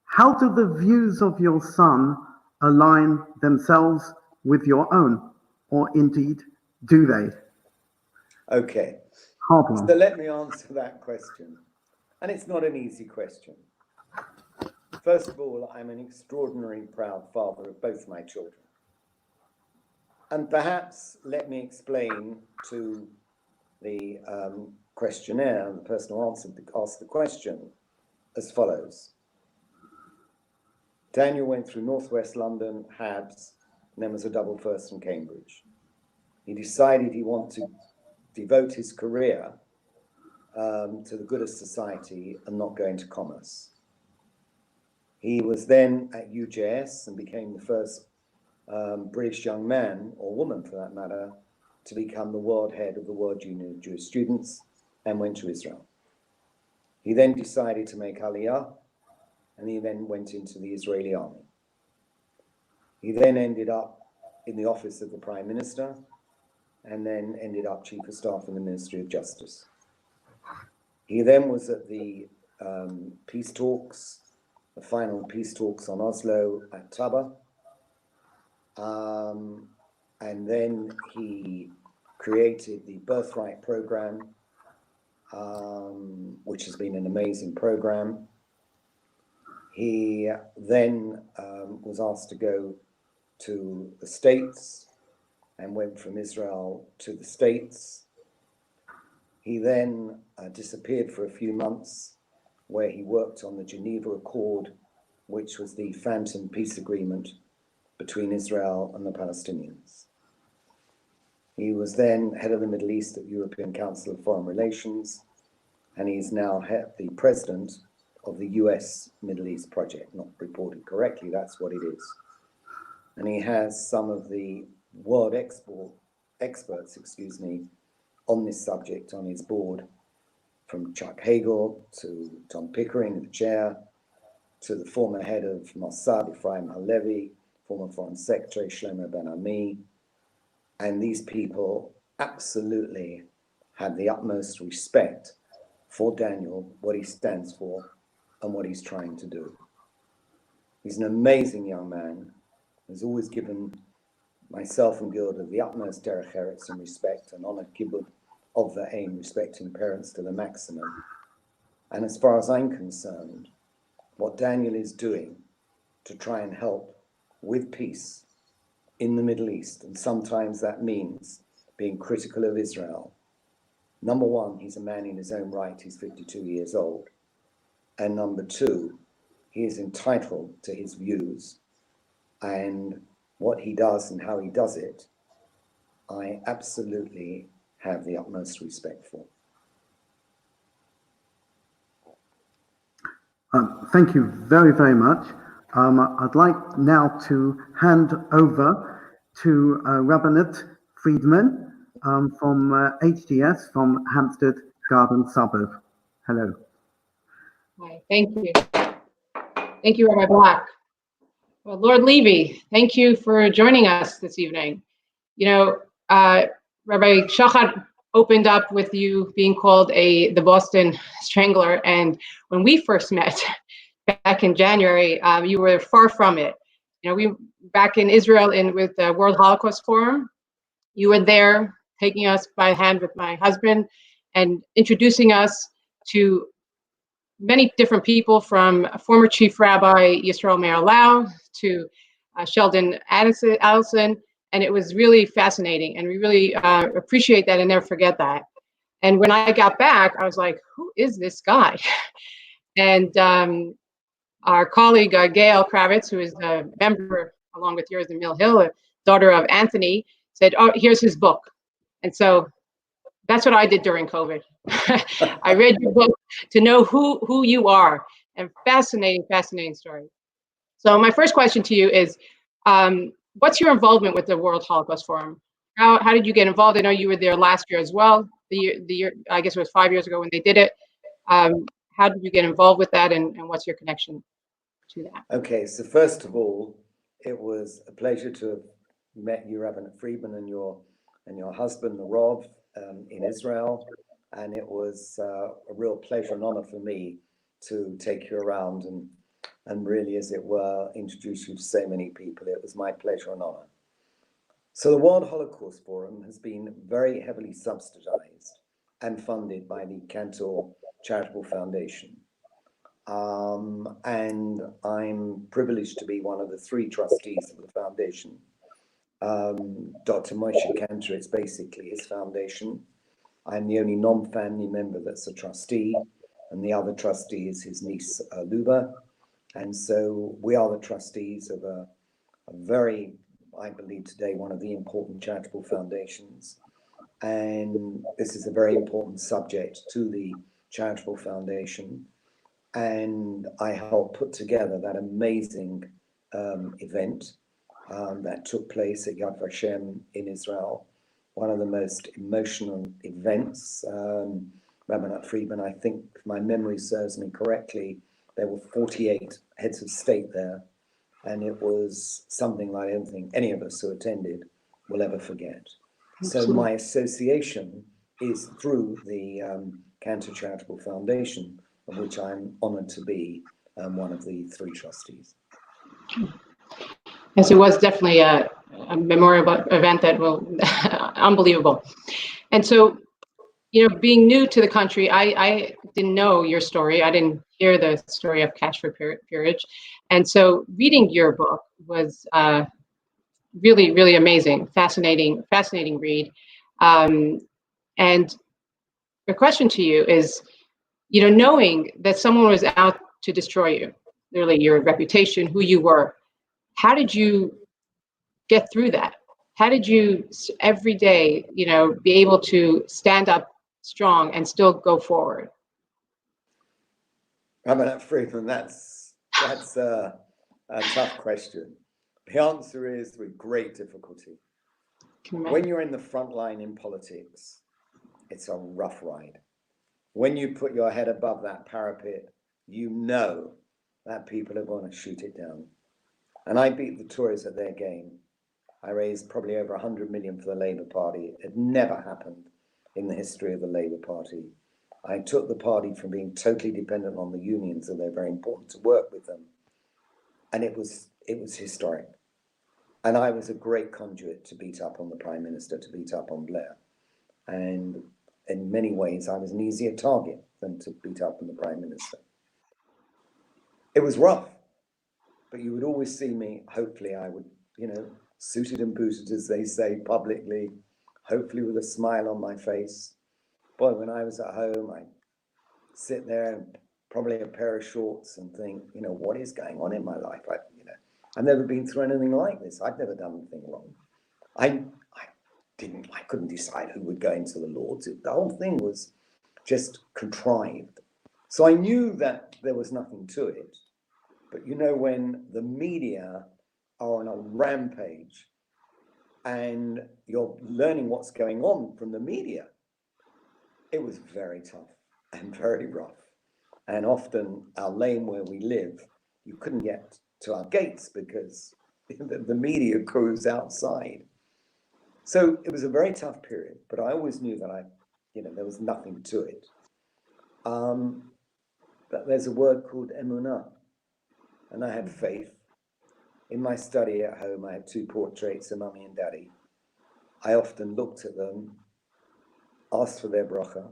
How do the views of your son align themselves with your own, or indeed do they? Okay, Hard one. so let me answer that question. And it's not an easy question. First of all, I'm an extraordinarily proud father of both my children. And perhaps let me explain to the questionnaire, the person who asked the question, as follows. Daniel went through Northwest London, Habs, and then was a double first from Cambridge. He decided he wanted to devote his career to the good of society and not go into commerce. He was then at UJS and became the first British young man, or woman for that matter, to become the world head of the World Union of Jewish Students, and went to Israel. He then decided to make Aliyah, and he then went into the Israeli army. He then ended up in the office of the Prime Minister, and then ended up Chief of Staff in the Ministry of Justice. He then was at the peace talks, the final peace talks on Oslo at Taba. And then he created the Birthright program, which has been an amazing program. He then was asked to go to the States and went from Israel to the States. He then disappeared for a few months, where he worked on the Geneva Accord, which was the phantom peace agreement between Israel and the Palestinians. He was then head of the Middle East at the European Council of Foreign Relations, and he's now the president of the US Middle East Project. Not reported correctly, that's what it is. And he has some of the world experts, on this subject on his board, from Chuck Hagel to Tom Pickering, the chair, to the former head of Mossad, Lord Levy, former Foreign Secretary Shlomo Ben-Ami. And these people absolutely had the utmost respect for Daniel, what he stands for, and what he's trying to do. He's an amazing young man. He's always given myself and Gilda the utmost derech eretz and respect, and honor kibbud of the aim, respecting parents to the maximum. And as far as I'm concerned, what Daniel is doing to try and help with peace in the Middle East, and sometimes that means being critical of Israel. Number one, he's a man in his own right, he's 52 years old. And number two, he is entitled to his views, and what he does and how he does it, I absolutely have the utmost respect for. Thank you very, very much. I'd like now to hand over to Rabbanit Freidman from HDS from Hampstead Garden Suburb. Hello. Hi, thank you. Thank you, Rabbi Black. Well, Lord Levy, thank you for joining us this evening. You know, Rabbi Schochet opened up with you being called the Boston Strangler, and when we first met back in January, you were far from it. You know, we back in Israel with the World Holocaust Forum. You were there taking us by hand with my husband and introducing us to many different people, from former Chief Rabbi Yisrael Meir Lau to Sheldon Adelson, and it was really fascinating, and we really appreciate that and never forget that. And when I got back, I was like, who is this guy? And our colleague Gail Kravitz, who is a member along with yours in Mill Hill, a daughter of Anthony, said, oh, here's his book. And so that's what I did during COVID. I read your book to know who you are, and fascinating story. So my first question to you is, what's your involvement with the World Holocaust Forum? How did you get involved? I know you were there last year as well. The year, I guess it was 5 years ago when they did it. How did you get involved with that, and what's your connection to that? Okay, so first of all, it was a pleasure to have met you, Rabbanit Freidman, and your husband, the Rav, in Israel. And it was a real pleasure and honor for me to take you around and really, as it were, introduce you to so many people. It was my pleasure and honor. So the World Holocaust Forum has been very heavily subsidized and funded by the Cantor Charitable Foundation. And I'm privileged to be one of the 3 trustees of the foundation. Dr. Moshe Cantor, it's basically his foundation. I'm the only non-family member that's a trustee, and the other trustee is his niece, Luba. And so we are the trustees of a very, I believe today, one of the important charitable foundations. And this is a very important subject to the charitable foundation. And I helped put together that amazing event that took place at Yad Vashem in Israel, one of the most emotional events. Rabbanit Freidman, I think if my memory serves me correctly, there were 48 heads of state there, and it was something I don't think any of us who attended will ever forget. So my association is through the Cantor Charitable Foundation, of which I'm honored to be one of the 3 trustees. Yes, it was definitely a memorable event that will unbelievable. And so, you know, being new to the country, I didn't know your story. I didn't hear the story of Cash for Peerage. And so reading your book was really, really amazing, fascinating read. And the question to you is, you know, knowing that someone was out to destroy you, literally your reputation, who you were, how did you get through that? How did you every day, you know, be able to stand up strong and still go forward? Rabbanit Freidman, that's a tough question. The answer is with great difficulty. When you're in the front line in politics, it's a rough ride. When you put your head above that parapet, you know that people are going to shoot it down. And I beat the Tories at their game. I raised probably over 100 million for the Labour Party. It never happened in the history of the Labour Party. I took the party from being totally dependent on the unions, and they're very important to work with them. And it was historic. And I was a great conduit to beat up on the Prime Minister, to beat up on Blair. And in many ways, I was an easier target than to beat up on the Prime Minister. It was rough, but you would always see me, hopefully I would, you know, suited and booted, as they say publicly, hopefully with a smile on my face. Boy, when I was at home, I'd sit there and probably a pair of shorts and think, you know, what is going on in my life? I've never been through anything like this. I'd never done anything wrong. I couldn't decide who would go into the Lords. The whole thing was just contrived. So I knew that there was nothing to it. But you know, when the media are on a rampage and you're learning what's going on from the media, it was very tough and very rough. And often our lane where we live, you couldn't get to our gates because the media crews outside. So it was a very tough period, but I always knew that there was nothing to it. But there's a word called emunah, and I had faith. In my study at home, I had 2 portraits of Mummy and Daddy. I often looked at them, asked for their bracha.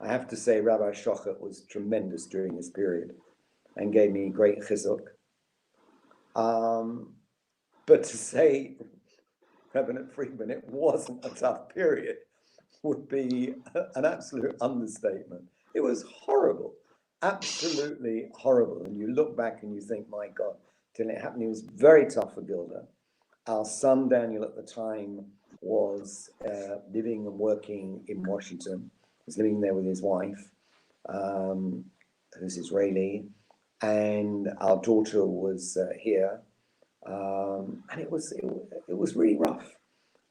I have to say Rabbi Schochet was tremendous during this period and gave me great chizuk. But to say, Rabbanit Freidman, it wasn't a tough period would be an absolute understatement. It was horrible, absolutely horrible. And you look back and you think, my God, till it happened, it was very tough for Gilda. Our son, Daniel, at the time was living and working in Washington. He was living there with his wife, who's Israeli. And our daughter was here. And it was really rough.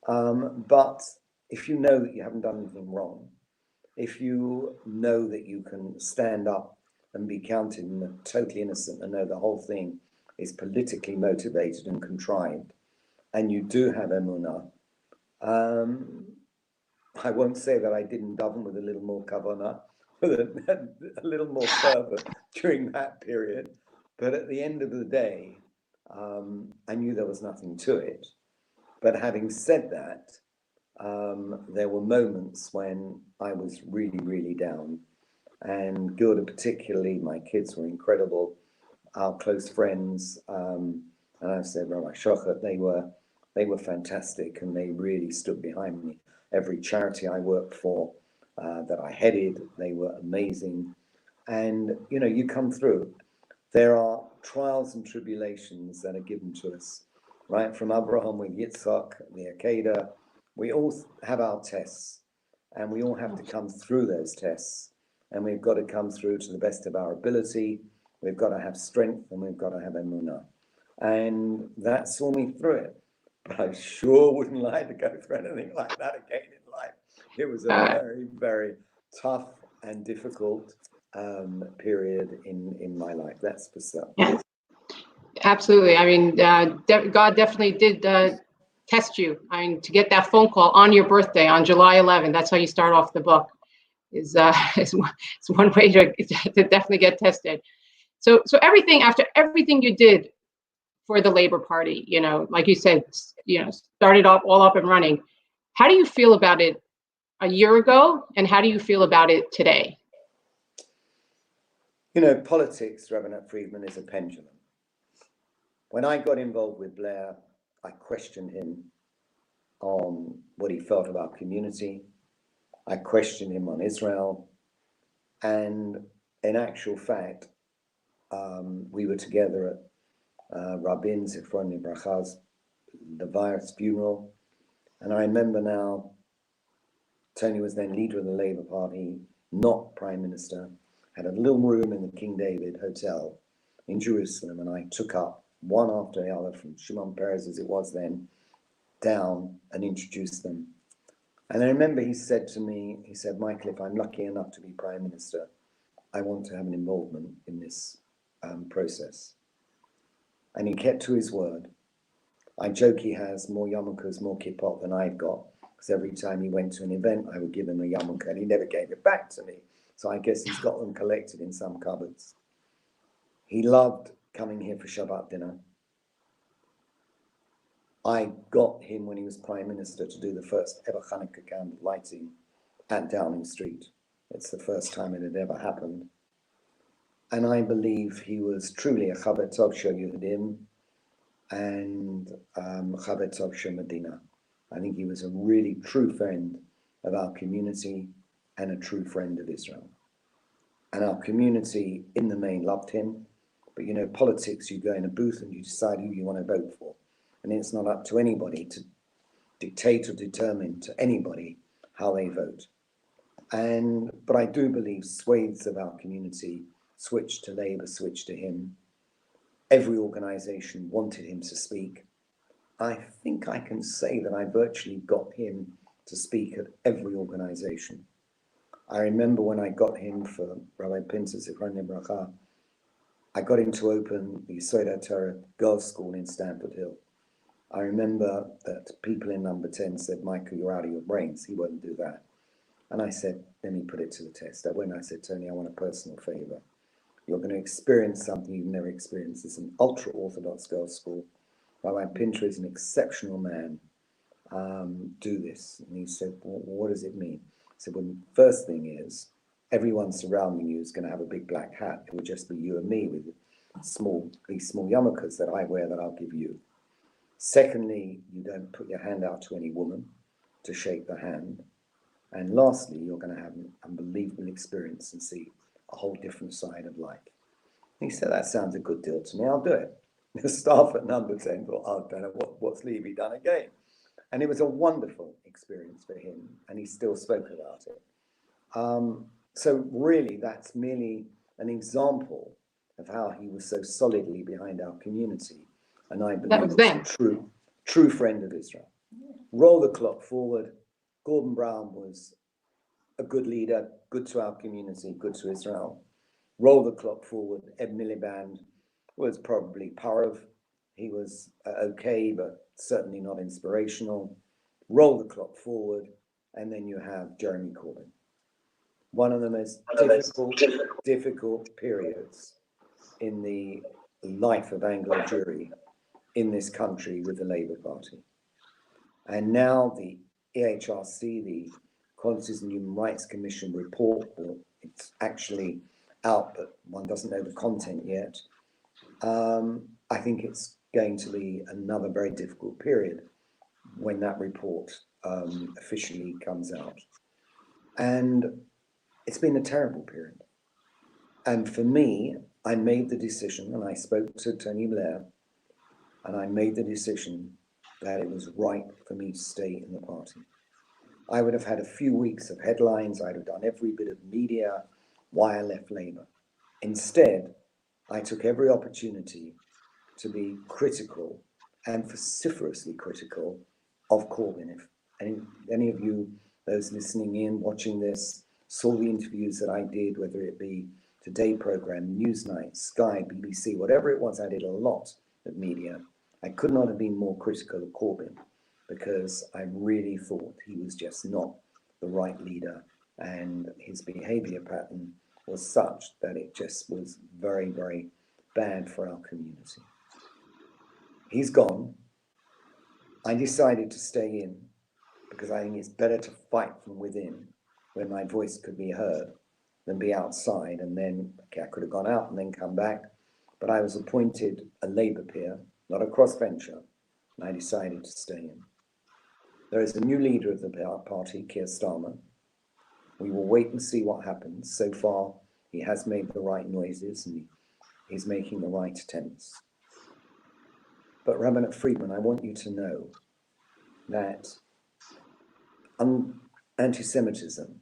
But if you know that you haven't done anything wrong, if you know that you can stand up and be counted and totally innocent and know the whole thing is politically motivated and contrived, and you do have emunah, I won't say that I didn't daven with a little more kavanah, with a little more fervor during that period, but at the end of the day, I knew there was nothing to it. But having said that, there were moments when I was really, really down. And Gilda particularly, my kids were incredible. Our close friends, and I've said Rabbi Schochet, they were fantastic, and they really stood behind me. Every charity I worked for, that I headed, they were amazing. And you know, you come through. There are trials and tribulations that are given to us, right? From Abraham with Yitzhak, the Akedah, We all have our tests, and we all have to come through those tests, and we've got to come through to the best of our ability. We've got to have strength, and we've got to have emunah, and that saw me through it. But I sure wouldn't like to go through anything like that again in life. It was a very, very tough and difficult period in my life. That's for certain. Yeah, absolutely. I mean, God definitely did test you. I mean, to get that phone call on your birthday on July 11th, that's how you start off the book. Is one way to definitely get tested. So everything, after everything you did for the Labor Party, you know, like you said, you know, started off all up and running. How do you feel about it a year ago, and how do you feel about it today? You know, politics, Rabbanit Freidman, is a pendulum. When I got involved with Blair, I questioned him on what he felt about community. I questioned him on Israel. And in actual fact, we were together at Rabin's, the virus funeral. And I remember now, Tony was then leader of the Labour Party, not Prime Minister, had a little room in the King David Hotel in Jerusalem, and I took up one after the other, from Shimon Peres as it was then, down and introduced them. And I remember he said to me, he said, Michael, if I'm lucky enough to be Prime Minister, I want to have an involvement in this process. And he kept to his word. I joke he has more yarmulkes, more kippot than I've got, because every time he went to an event, I would give him a yarmulke, and he never gave it back to me. So I guess he's got them collected in some cupboards. He loved coming here for Shabbat dinner. I got him, when he was Prime Minister, to do the first ever Hanukkah candle lighting at Downing Street. It's the first time it had ever happened. And I believe he was truly a Chaver Tov Shel Yehudim and Chaver Tov Shel Medina. I think he was a really true friend of our community and a true friend of Israel. And our community in the main loved him. But you know, politics, you go in a booth and you decide who you want to vote for. And it's not up to anybody to dictate or determine to anybody how they vote. But I do believe swathes of our community switched to Labour, switched to him. Every organisation wanted him to speak. I think I can say that I virtually got him to speak at every organisation. I remember when I got him for Rabbi Pinter, Zichron Bracha, I got him to open the Yesod Torah girls' school in Stamford Hill. I remember that people in number 10 said, Michael, you're out of your brains. He wouldn't do that. And I said, let me put it to the test. I said, Tony, I want a personal favor. You're going to experience something you've never experienced. It's an ultra-Orthodox girls' school. Rabbi Pinter is an exceptional man. Do this. And he said, well, what does it mean? I said, well, the first thing is, everyone surrounding you is going to have a big black hat. It would just be you and me with these small yarmulkes that I wear that I'll give you. Secondly, you don't put your hand out to any woman to shake the hand. And lastly, you're going to have an unbelievable experience and see a whole different side of life. He said, that sounds a good deal to me. I'll do it. The staff at number 10 thought, I don't know what's Levy done again. And it was a wonderful experience for him, and he still spoke about it. So really, that's merely an example of how he was so solidly behind our community. And I believe was a true friend of Israel. Roll the clock forward. Gordon Brown was a good leader, good to our community, good to Israel. Roll the clock forward. Ed Miliband was probably Parav. He was okay, but certainly not inspirational. Roll the clock forward, and then you have Jeremy Corbyn. One of the most difficult periods in the life of Anglo Jewry in this country with the Labour Party. And now the EHRC, the Qualities and Human Rights Commission report, well, it's actually out, but one doesn't know the content yet. I think it's going to be another very difficult period when that report officially comes out. And it's been a terrible period. And for me, I made the decision, and I spoke to Tony Blair, and I made the decision that it was right for me to stay in the party. I would have had a few weeks of headlines. I'd have done every bit of media why I left Labour. Instead, I took every opportunity to be critical and vociferously critical of Corbyn. If any of you, those listening in, watching this, saw the interviews that I did, whether it be Today programme, Newsnight, Sky, BBC, whatever it was, I did a lot of media. I could not have been more critical of Corbyn because I really thought he was just not the right leader, and his behaviour pattern was such that it just was very, very bad for our community. He's gone. I decided to stay in because I think it's better to fight from within where my voice could be heard than be outside. And then, okay, I could have gone out and then come back, but I was appointed a Labour peer, not a crossbencher, and I decided to stay in. There is a new leader of the party, Keir Starmer. We will wait and see what happens. So far, he has made the right noises and he's making the right attempts. But Rabbanit Freidman, I want you to know that anti-Semitism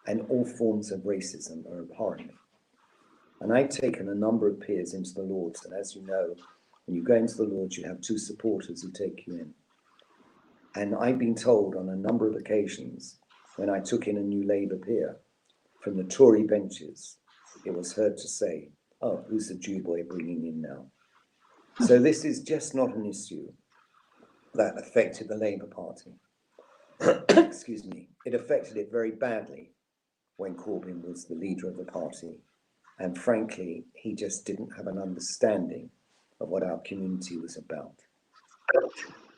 and all forms of racism are abhorrent. And I've taken a number of peers into the Lords, and as you know, when you go into the Lords, you have two supporters who take you in. And I've been told on a number of occasions when I took in a new Labour peer from the Tory benches, it was heard to say, oh, who's the Jew boy bringing in now? So this is just not an issue that affected the Labour Party. Excuse me. It affected it very badly when Corbyn was the leader of the party. And frankly, he just didn't have an understanding of what our community was about.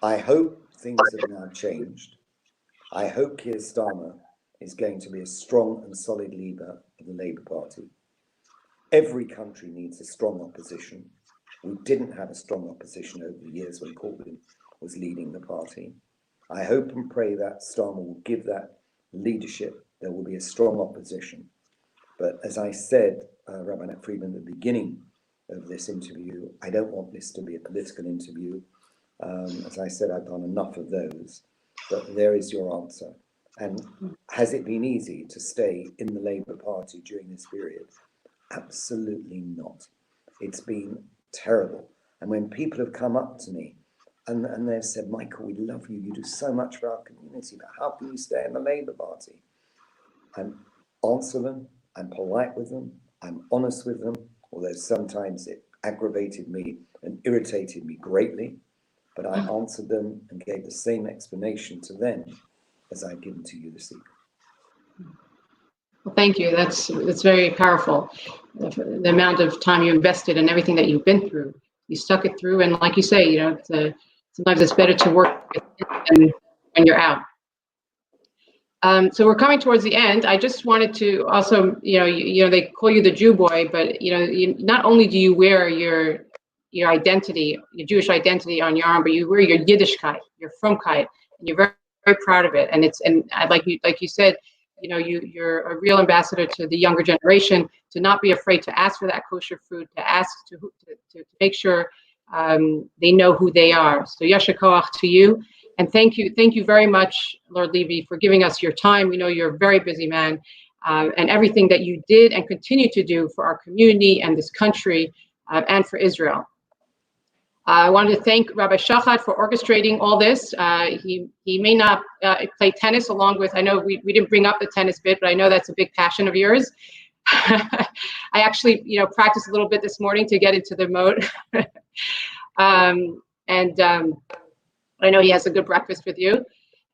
I hope things have now changed. I hope Keir Starmer is going to be a strong and solid leader of the Labour Party. Every country needs a strong opposition. We didn't have a strong opposition over the years when Corbyn was leading the party. I hope and pray that Starmer will give that leadership. There will be a strong opposition. But as I said, Rabbanit Freidman, at the beginning of this interview, I don't want this to be a political interview. As I said, I've done enough of those, but there is your answer. And has it been easy to stay in the Labour Party during this period? Absolutely not. It's been terrible. And when people have come up to me and they've said, Michael, we love you. You do so much for our community, but how can you stay in the Labour Party? I answer them. I'm polite with them. I'm honest with them, although sometimes it aggravated me and irritated me greatly. But I answered them and gave the same explanation to them as I've given to you this evening. Well, thank you. That's very powerful. The amount of time you invested and everything that you've been through, you stuck it through. And like you say, you know, sometimes it's better to work with it than when you're out. So we're coming towards the end. I just wanted to also, you know, they call you the Jew boy, but not only do you wear your identity, your Jewish identity on your arm, but you wear your Yiddishkeit, your Fromkeit, and you're very, very proud of it. And I'd like you said, you know, you're a real ambassador to the younger generation, to not be afraid to ask for that kosher food, to ask to make sure they know who they are. So Yasher Koach to you. And thank you very much, Lord Levy, for giving us your time. We know you're a very busy man, and everything that you did and continue to do for our community and this country and for Israel. I wanted to thank Rabbi Schochet for orchestrating all this. He may not play tennis along with, I know we didn't bring up the tennis bit, but I know that's a big passion of yours. I actually, practiced a little bit this morning to get into the mode. I know he has a good breakfast with you.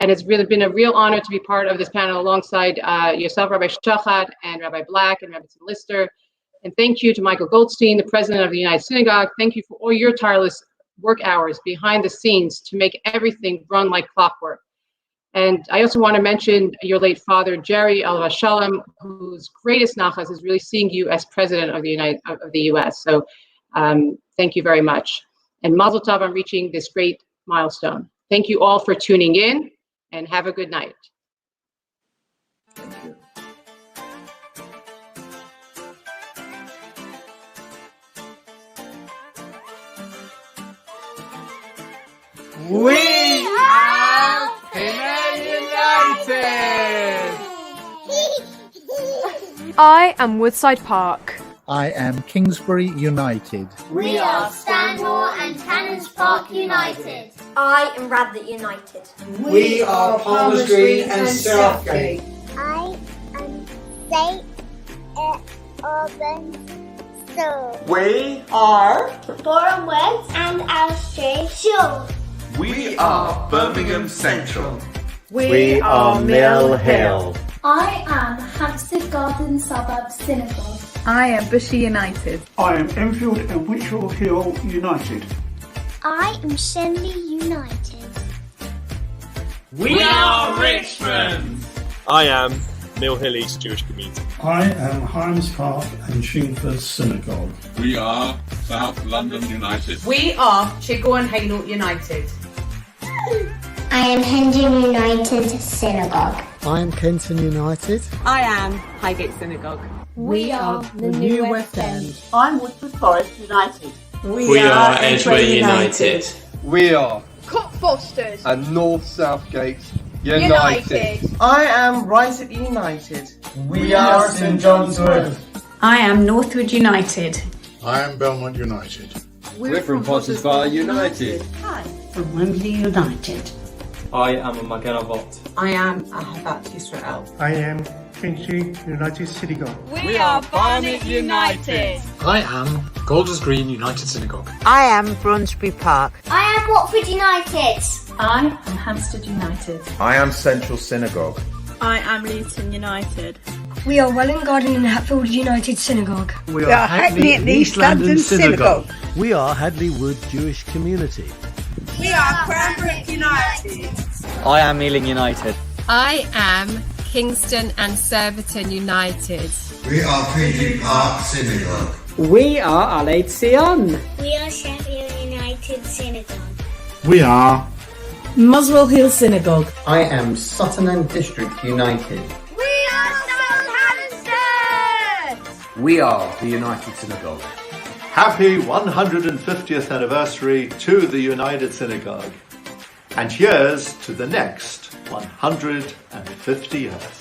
And it's really been a real honor to be part of this panel alongside yourself, Rabbi Schochet, and Rabbi Black, and Rebbetzen Lister. And thank you to Michael Goldstein, the president of the United Synagogue. Thank you for all your tireless work hours behind the scenes to make everything run like clockwork. And I also want to mention your late father, Jerry Alav Shalom, whose greatest nachas is really seeing you as president of the U.S. So thank you very much. And Mazel Tov on reaching this great milestone. Thank you all for tuning in, and have a good night. Thank you. We are United! I am Woodside Park. I am Kingsbury United. We are Stanmore and Cannons Park United. I am Radlett United. We are Palmer Street and Southgate. I am St. Albans School. We are Boreham Woods and Elstree Shore. We are Birmingham Central. We are Mill Hill. I am Hampstead Garden Suburb Synagogue. I am Bushy United. I am Enfield and Witchell Hill United. I am Shenley United. We are Richmond. I am Mill Hill East Jewish Community. I am Hymes Park and Shingford Synagogue. We are South London United. We are Chigwell and Hainault United. I am Hendon United Synagogue. I am Kenton United. I am Highgate Synagogue. We are the New West End. I'm Woodford Forest United. We are Edgware United. We are Cockfosters and North Southgate United. I am Risett United. We are St John's Wood. I am Northwood United. I am Belmont United. We're from Potters Bar United. Hi, from Wembley United. I am a Magen Avot. I am Ahavat Israel. I am Finchley United Synagogue. We are Barnet United. I am Golders Green United Synagogue. I am Brunsbury Park. I am Watford United. I am Hampstead United. I am Central Synagogue. I am Luton United. We are Welling Garden and Hatfield United Synagogue. We are Hackney and East London Synagogue. We are Hadley Wood Jewish Community. We are Cranbrook United. I am Ealing United. I am Kingston and Surbiton United. We are Fiji Park Synagogue. We are Al Sion. We are Sheffield United Synagogue. We are Muswell Hill Synagogue. I am Sutton and District United. We are South Hampstead. We are the United Synagogue. Happy 150th anniversary to the United Synagogue. And here's to the next 150 years.